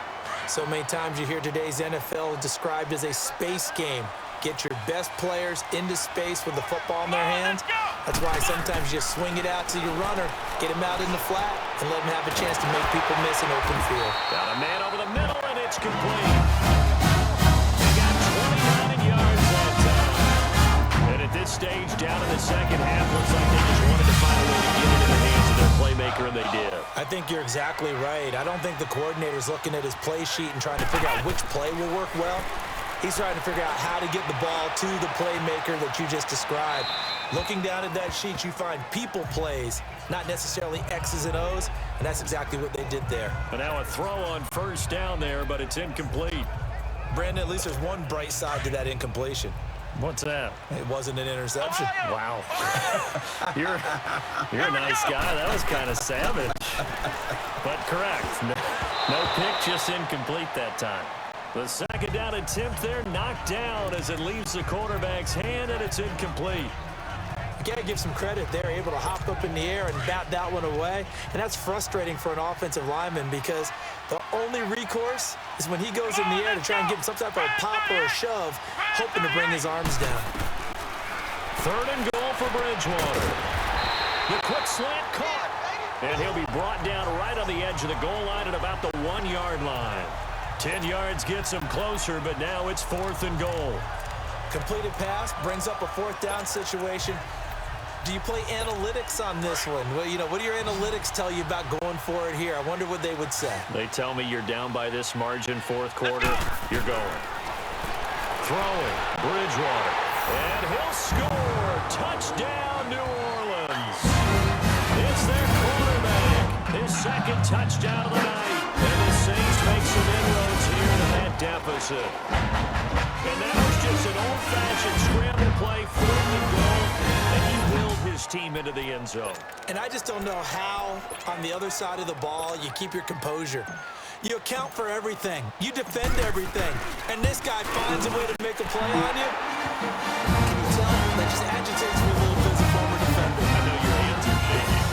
So many times you hear today's NFL described as a space game. Get your best players into space with the football in their hands. That's why sometimes you just swing it out to your runner, get him out in the flat, and let him have a chance to make people miss an open field. Got a man over the middle, and it's complete. They got 29 yards that time. And at this stage, down in the second half, looks like they just wanted to find a way to get it in the hands of their playmaker, and they did. I think you're exactly right. I don't think the coordinator's looking at his play sheet and trying to figure out which play will work well. He's trying to figure out how to get the ball to the playmaker that you just described. Looking down at that sheet, you find people plays, not necessarily X's and O's, and that's exactly what they did there. And now a throw on first down there, but it's incomplete. Brandon, at least there's one bright side to that incompletion. What's that? It wasn't an interception. Wow. You're a nice guy. That was kind of savage. But correct. No pick, just incomplete that time. The second down attempt there knocked down as it leaves the quarterback's hand, and it's incomplete. You got to give some credit there, able to hop up in the air and bat that one away. And that's frustrating for an offensive lineman because the only recourse is when he goes in the air to try and get some type of a pop or a shove, hoping to bring his arms down. 3rd and goal for Bridgewater. The quick slant caught. And he'll be brought down right on the edge of the goal line at about the 1-yard line. 10 yards gets him closer, but now it's 4th and goal. Completed pass brings up a 4th down situation. Do you play analytics on this one? Well, what do your analytics tell you about going for it here? I wonder what they would say. They tell me you're down by this margin, 4th quarter, you're going. Throwing, Bridgewater, and he'll score. Touchdown, New Orleans. It's their quarterback, his 2nd touchdown of the night. And the Saints make some inroads here to that deficit. And that was just an old-fashioned scramble play, 4th and goal, and he willed his team into the end zone. And I just don't know how, on the other side of the ball, you keep your composure. You account for everything. You defend everything. And this guy finds a way to make a play on you. Can you tell? That just agitates me a little bit as a former defender. I know your hands are shaking.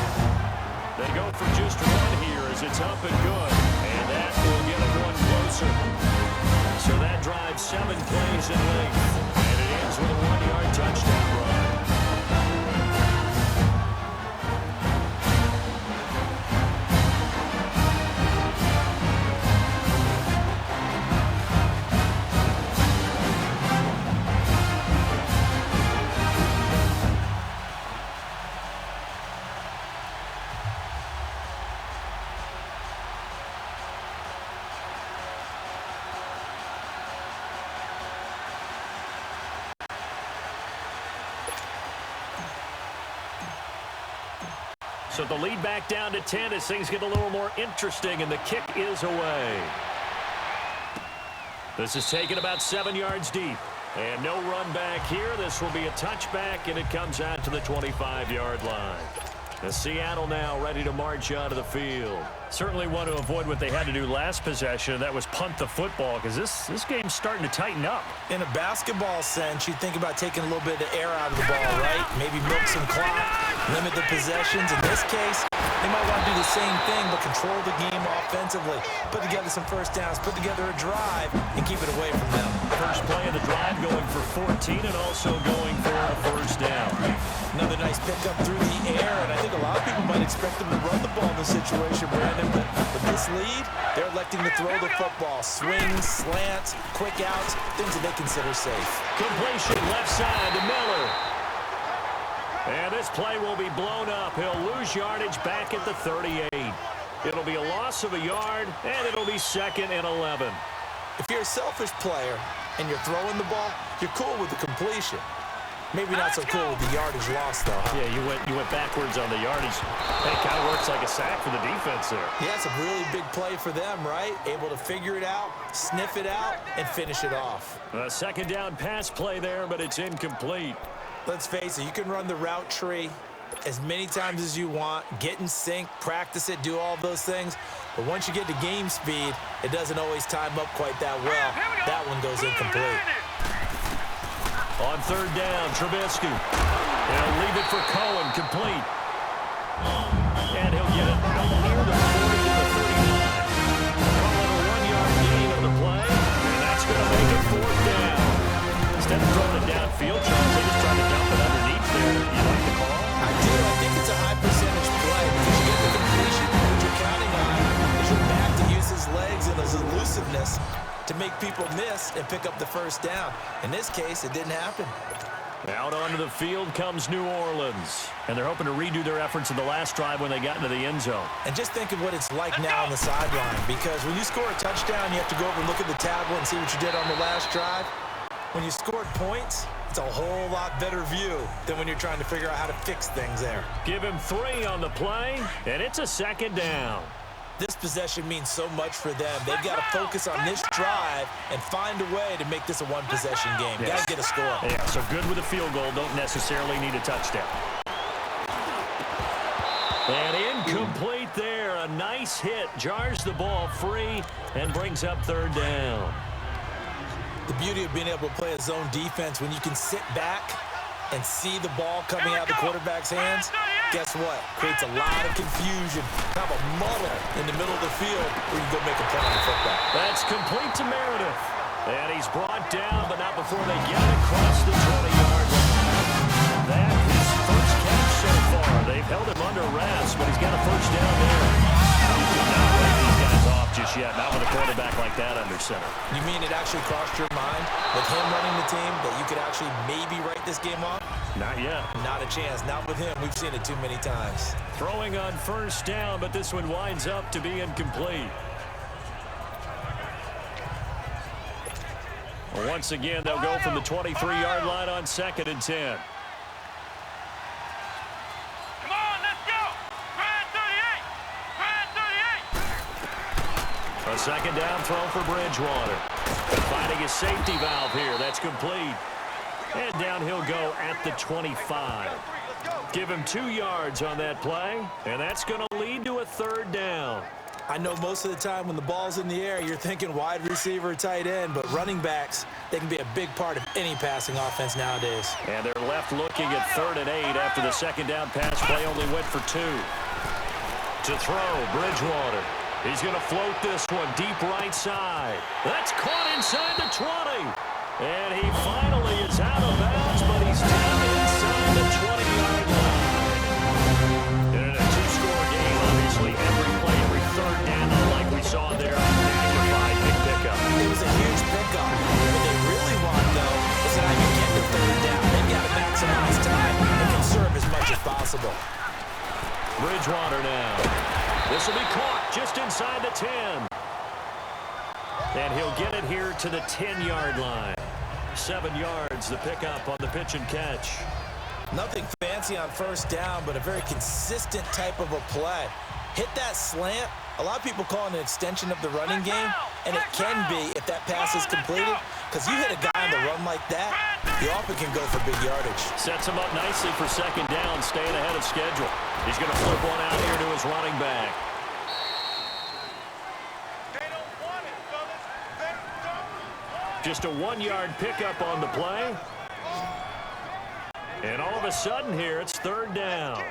They go for just one here as it's up and good. And that will get him one closer. So that drives 7 plays in length. And it ends with a 1-yard touchdown run. So the lead back down to 10 as things get a little more interesting, and the kick is away. This is taken about 7 yards deep. And no run back here. This will be a touchback, and it comes out to the 25-yard line. The Seattle now ready to march out of the field. Certainly want to avoid what they had to do last possession, and that was punt the football, because this game's starting to tighten up. In a basketball sense, you think about taking a little bit of the air out of the ball, right? Maybe milk some clock, limit the possessions. In this case, they might want to do the same thing, but control the game offensively. Put together some first downs, put together a drive, and keep it away from them. First play of the drive going for 14 and also going for a first down. Another nice pickup through the air, and I think a lot of people might expect them to run the ball in this situation, Brandon, but with this lead, they're electing to throw the football. Swings, slants, quick outs, things that they consider safe. Completion left side to Miller. And this play will be blown up. He'll lose yardage back at the 38. It'll be a loss of a yard, and it'll be 2nd and 11. If you're a selfish player and you're throwing the ball, you're cool with the completion. Maybe not so cool with the yardage loss, though, huh? Yeah, you went backwards on the yardage. Hey, kind of works like a sack for the defense there. Yeah, it's a really big play for them, right? Able to figure it out, sniff it out, and finish it off. A second down pass play there, but it's incomplete. Let's face it, you can run the route tree as many times as you want, get in sync, practice it, do all those things. But once you get to game speed, it doesn't always time up quite that well. That one goes incomplete. On third down, Trubisky. He'll leave it for Cohen, complete. And he'll get it near the 40 to the 39. Call it a 1-yard gain on the play, and that's going to make it fourth down. Instead of throwing it downfield, Charles, they just tried to dump it underneath there. You like the call? I do. I think it's a high percentage play because you get the completion. What you're counting on is your back to use his legs and his elusiveness to make people miss and pick up the first down. In this case, it didn't happen. Out onto the field comes New Orleans. And they're hoping to redo their efforts in the last drive when they got into the end zone. And just think of what it's like now on the sideline, because when you score a touchdown, you have to go over and look at the tablet and see what you did on the last drive. When you scored points, it's a whole lot better view than when you're trying to figure out how to fix things there. Give him 3 on the play, and it's a second down. This possession means so much for them. They've got to focus on this drive and find a way to make this a one-possession game. Yes. Got to get a score. Yeah, so good with a field goal. Don't necessarily need a touchdown. And incomplete there. A nice hit. Jars the ball free and brings up third down. The beauty of being able to play a zone defense when you can sit back and see the ball coming out of the quarterback's hands, guess what? Creates a lot of confusion, kind of a muddle in the middle of the field where you go make a play on the football. That's complete to Meredith. And he's brought down, but not before they get across the 20-yard line. That's his first catch so far. They've held him under wraps, but he's got a first down there. You do not write these guys off just yet, not with a quarterback like that under center. You mean it actually crossed your mind with him running the team that you could actually maybe write this game off? Not yet. Not a chance. Not with him. We've seen it too many times. Throwing on first down, but this one winds up to be incomplete. Once again, they'll go from the 23-yard line on 2nd and 10. Come on, let's go. Brand 38. Brand 38. A second down throw for Bridgewater. Finding his safety valve here. That's complete. And down he'll go at the 25. Give him 2 yards on that play, and that's going to lead to a third down. I know most of the time when the ball's in the air, you're thinking wide receiver, tight end, but running backs, they can be a big part of any passing offense nowadays. And they're left looking at 3rd and 8 after the second down pass play only went for 2. To throw, Bridgewater. He's going to float this one deep right side. That's caught inside the 20. And he finally is out of bounds, but he's down inside the 20-yard line. And in a 2-score game, obviously, every play, every third down, like we saw there, magnified big pickup. It was a huge pickup. What they really want, though, is that I can get to 3rd down. They've got to maximize time and conserve as much as possible. Bridgewater now. This will be caught just inside the 10. And he'll get it here to the 10-yard line. 7 yards, the pickup on the pitch and catch. Nothing fancy on first down, but a very consistent type of a play. Hit that slant. A lot of people call it an extension of the running game, and it can be if that pass is completed, because you hit a guy on the run like that, you often can go for big yardage. Sets him up nicely for second down, staying ahead of schedule. He's going to flip one out here to his running back. Just a 1-yard pickup on the play. And all of a sudden here, it's 3rd down.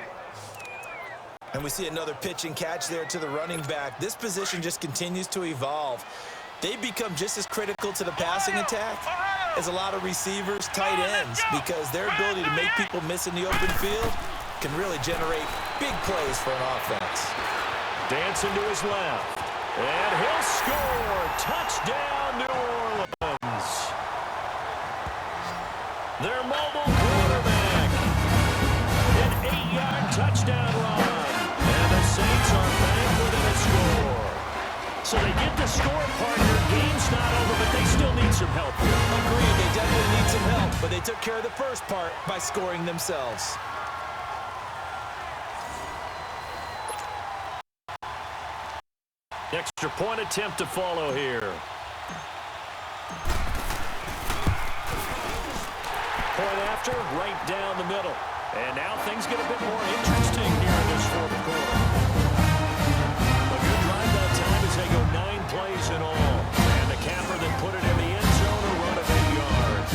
And we see another pitch and catch there to the running back. This position just continues to evolve. They become just as critical to the passing attack as a lot of receivers, tight ends, because their ability to make people miss in the open field can really generate big plays for an offense. Dancing to his left. And he'll score. Touchdown, New Orleans. Their mobile quarterback. An 8-yard touchdown run. And the Saints are back within a score. So they get the score, partner. Game's not over, but they still need some help here. Agreed, they definitely need some help, but they took care of the first part by scoring themselves. Extra point attempt to follow here. Point after, right down the middle. And now things get a bit more interesting here in this fourth quarter. A good drive that time as they go 9 plays in all. And the capper that put it in the end zone, a run of 8 yards.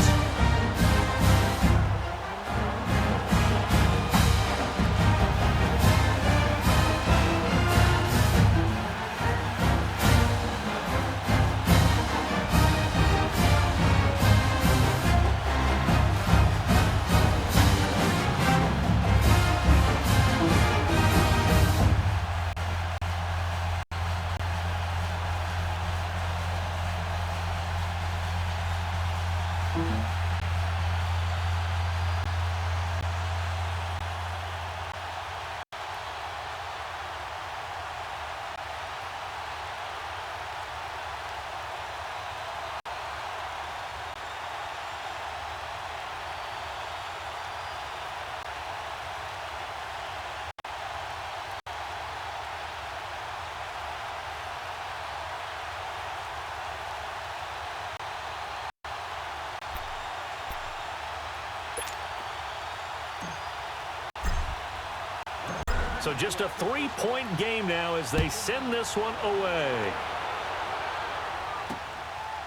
So just a 3-point game now as they send this one away.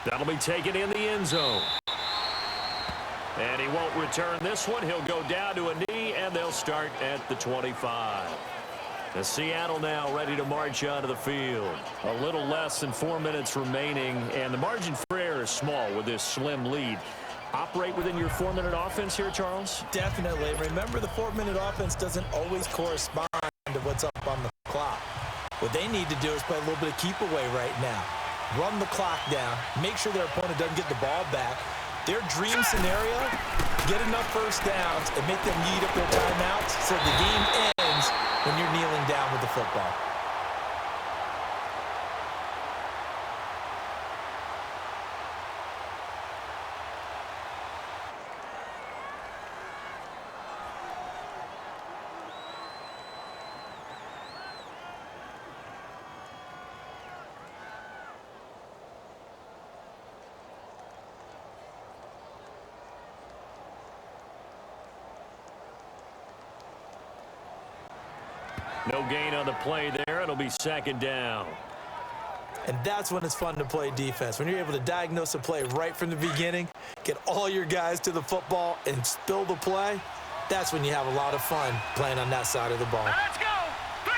That'll be taken in the end zone. And he won't return this one. He'll go down to a knee, and they'll start at the 25. The Seattle now ready to march onto the field. A little less than 4 minutes remaining, and the margin for error is small with this slim lead. Operate within your 4-minute offense here, Charles? Definitely. Remember, the 4-minute offense doesn't always correspond to what's up on the clock. What they need to do is play a little bit of keep away right now. Run the clock down. Make sure their opponent doesn't get the ball back. Their dream scenario, get enough first downs and make them eat up their timeouts so the game ends when you're kneeling down with the football. No gain on the play there. It'll be second down. And that's when it's fun to play defense. When you're able to diagnose a play right from the beginning, get all your guys to the football and spill the play, that's when you have a lot of fun playing on that side of the ball. Let's go. 3,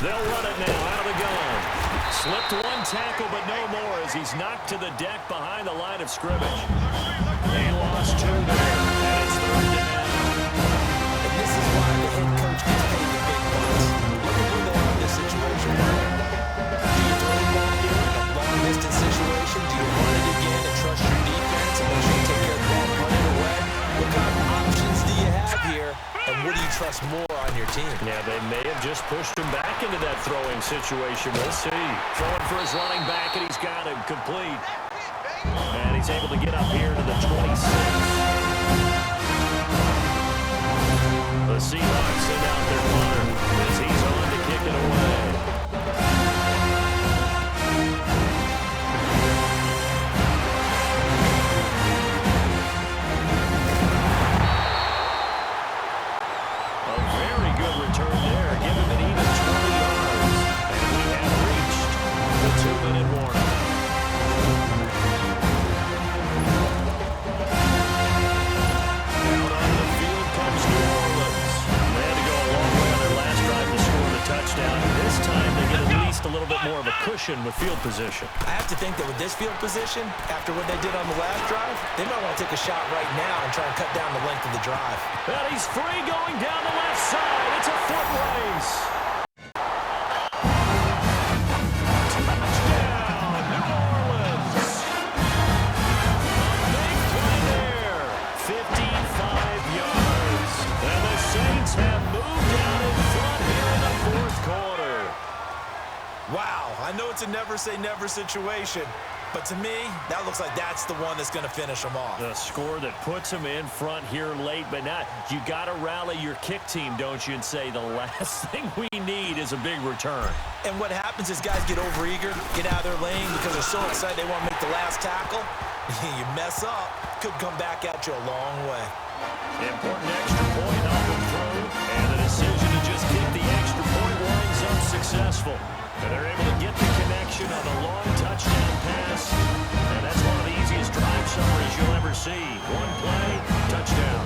They'll run it now out of the gun. Slipped one tackle, but no more as he's knocked to the deck behind the line of scrimmage. They lost 2 there, and it's third down. And this is why the head coach gets paid the big bucks. Look at where they are in this situation. Do you throw the ball here in a long-distance situation? Do you run it again and trust your defense and make sure you take care of the ball and run it away? What kind of options do you have here, and what do you trust more on your team? Yeah, they may have just pushed him back into that throwing situation. We'll see. Throwing for his running back, and he's got him complete. And he's able to get up here to the 26. The Seahawks send out their punter as he's on to kick it away. A very good return there. Give him an even 20 yards. And we have reached the 2-minute warning. Out on the field comes New Orleans. They had to go a long way on their last drive to score the touchdown. This time they get at least a little bit more of a cushion with field position. I have to think that with this field position, after what they did on the last drive, they might want to take a shot right now and try and cut down the length of the drive. And he's free going down the left side. It's a foot race. Touchdown, New Orleans. A big play there. 55 yards. And the Saints have moved out in front here in the fourth quarter. Wow, it's a never-say-never situation. But to me, that looks like that's the one that's going to finish them off. The score that puts them in front here late, but not. You got to rally your kick team, don't you, and say the last thing we need is a big return. And what happens is guys get overeager, get out of their lane because they're so excited they want to make the last tackle. You mess up, could come back at you a long way. Important extra point up and through, and the decision to just kick the extra point winds up successful. And they're able to get the connection on a long touchdown pass. And that's one of the easiest drive summaries you'll ever see. One play, touchdown.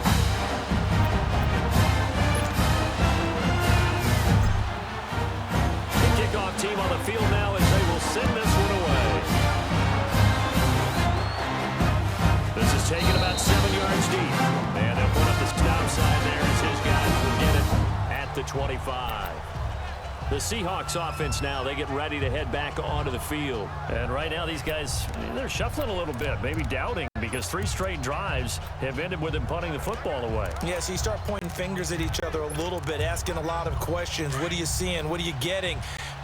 The kickoff team on the field now as they will send this one away. This is taken about 7 yards deep. And they'll put up the stop sign there as his guys will get it at the 25. The Seahawks offense now, they get ready to head back onto the field. And right now these guys, they're shuffling a little bit, maybe doubting, because 3 straight drives have ended with them punting the football away. Yeah, so you start pointing fingers at each other a little bit, asking a lot of questions. What are you seeing? What are you getting?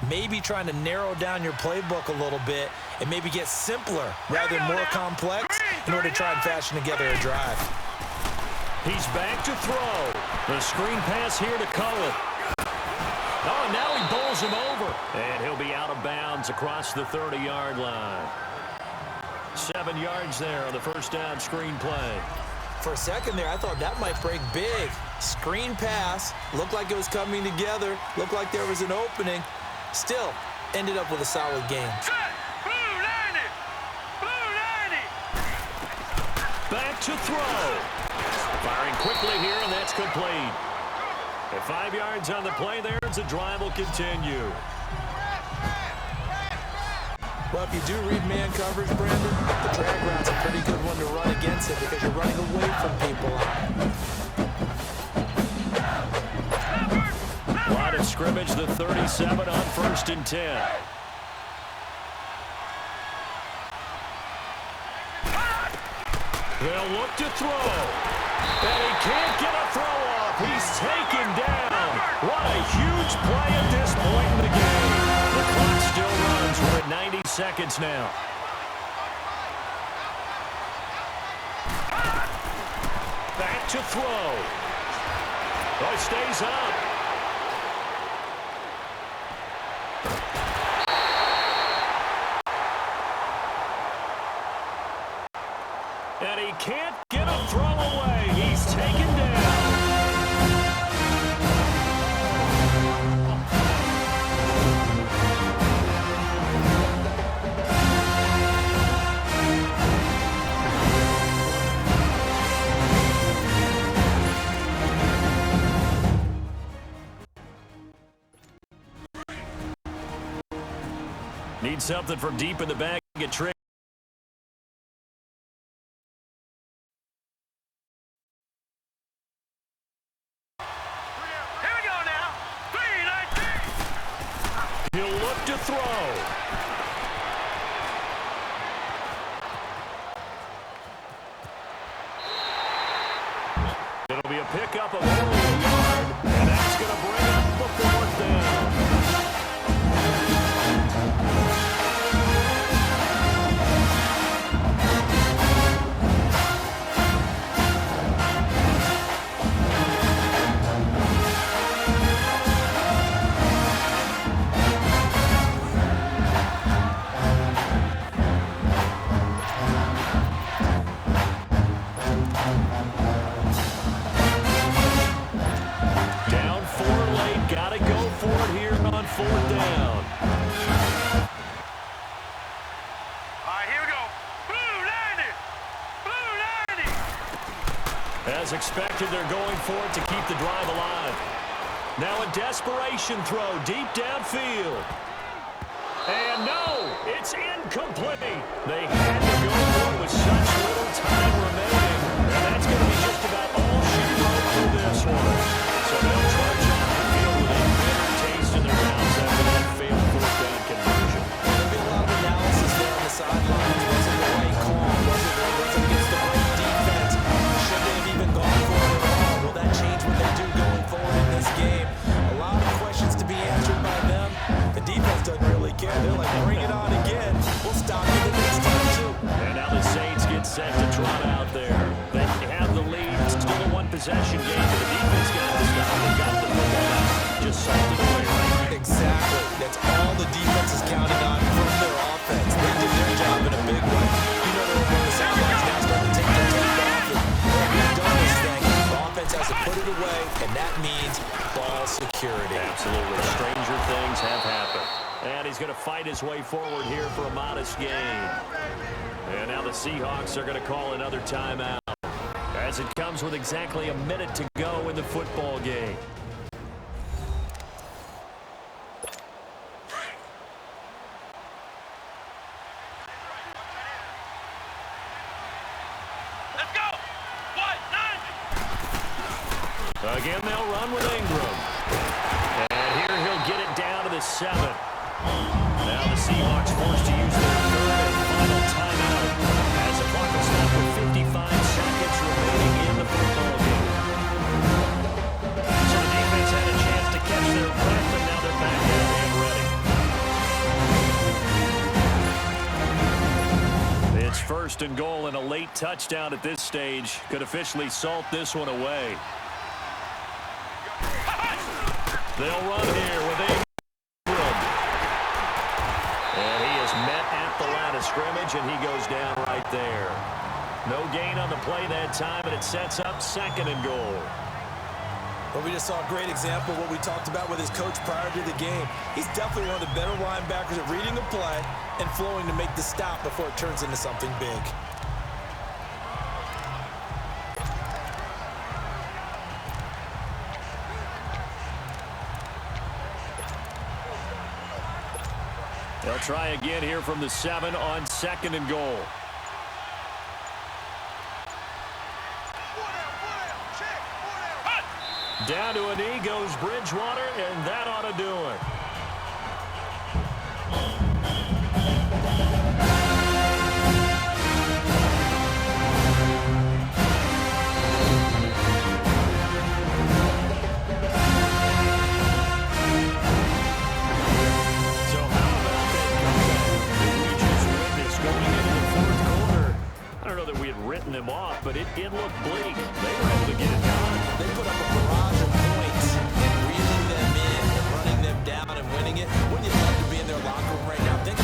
Maybe trying to narrow down your playbook a little bit and maybe get simpler rather than more complex in order to try and fashion together a drive. He's back to throw. The screen pass here to Cohen. Oh, and now he bowls him over. And he'll be out of bounds across the 30-yard line. 7 yards there on the first down screen play. For a second there, I thought that might break big. Screen pass, looked like it was coming together, looked like there was an opening. Still, ended up with a solid game. Back to throw. Firing quickly here, and that's complete. At 5 yards on the play there, the drive will continue. Well, if you do read man coverage, Brandon, the drag route's a pretty good one to run against it because you're running away from people. Line of scrimmage, the 37 on 1st and 10. They'll look to throw. And he can't get a throw off. He's taken down. What a huge play at this point in the game. The clock still runs. We're at 90 seconds now. Back to throw. Oh, it stays up. And he can't get a throw away. He's taken down. Need something from deep in the bag. Get tricked. He'll look to throw. It'll be a pickup of only a yard, and that's going to bring up the 4th down. Down 4 late, gotta go for it here on 4th down. All right, here we go. Blue 90. As expected, they're going for it to keep the drive alive. Now a desperation throw deep downfield. And no, it's incomplete. They had to go for it with such little time remaining. And that's going to be just about all she wrote for this one. So they'll trudge off the field with a bitter taste in their mouths after that failed 4th down conversion. There'll be a lot of analysis there on the sidelines. Was it the right call? Was it against the right defense? Should they have even gone for it at all? Will that change what they do going forward in this game? A lot of questions to be answered by them. The defense doesn't really care. They're like, bring it on again. We'll stop you the next time, too. And now the Saints get set to trot out there. They have the lead. Still a one-possession game. The defense got to stop. They got the football out. Just salted away, right? Exactly. That's all the defense is counting on from their offense. They did their job in a big way. You know they're on the sidelines now starting to take their tape off. And we've done this thing. The offense has to put it away, and that means ball security. Absolutely. Stranger things have happened. And he's going to fight his way forward here for a modest gain. And now the Seahawks are going to call another timeout as it comes with exactly a minute to go in the football game. Let's go. What? 90. Again, they'll run with Ingram. And here he'll get it down to the 7. Now the Seahawks forced to use their third and final timeout as the clock will stop with 55 seconds remaining in the football game. So the defense had a chance to catch their breath, and now they're back at it and ready. It's first and goal, and a late touchdown at this stage could officially salt this one away. They'll run here with Ingram. And he is met at the line of scrimmage, and he goes down right there. No gain on the play that time, and it sets up second and goal. Well, we just saw a great example of what we talked about with his coach prior to the game. He's definitely one of the better linebackers at reading a play and flowing to make the stop before it turns into something big. They'll try again here from the 7 on second and goal. Down to a knee goes Bridgewater, and that ought to do it. Written them off, but it did look bleak. They were able to get it done. They put up a barrage of points and reeling them in and running them down and winning it. Wouldn't you love to be in their locker room right now? Think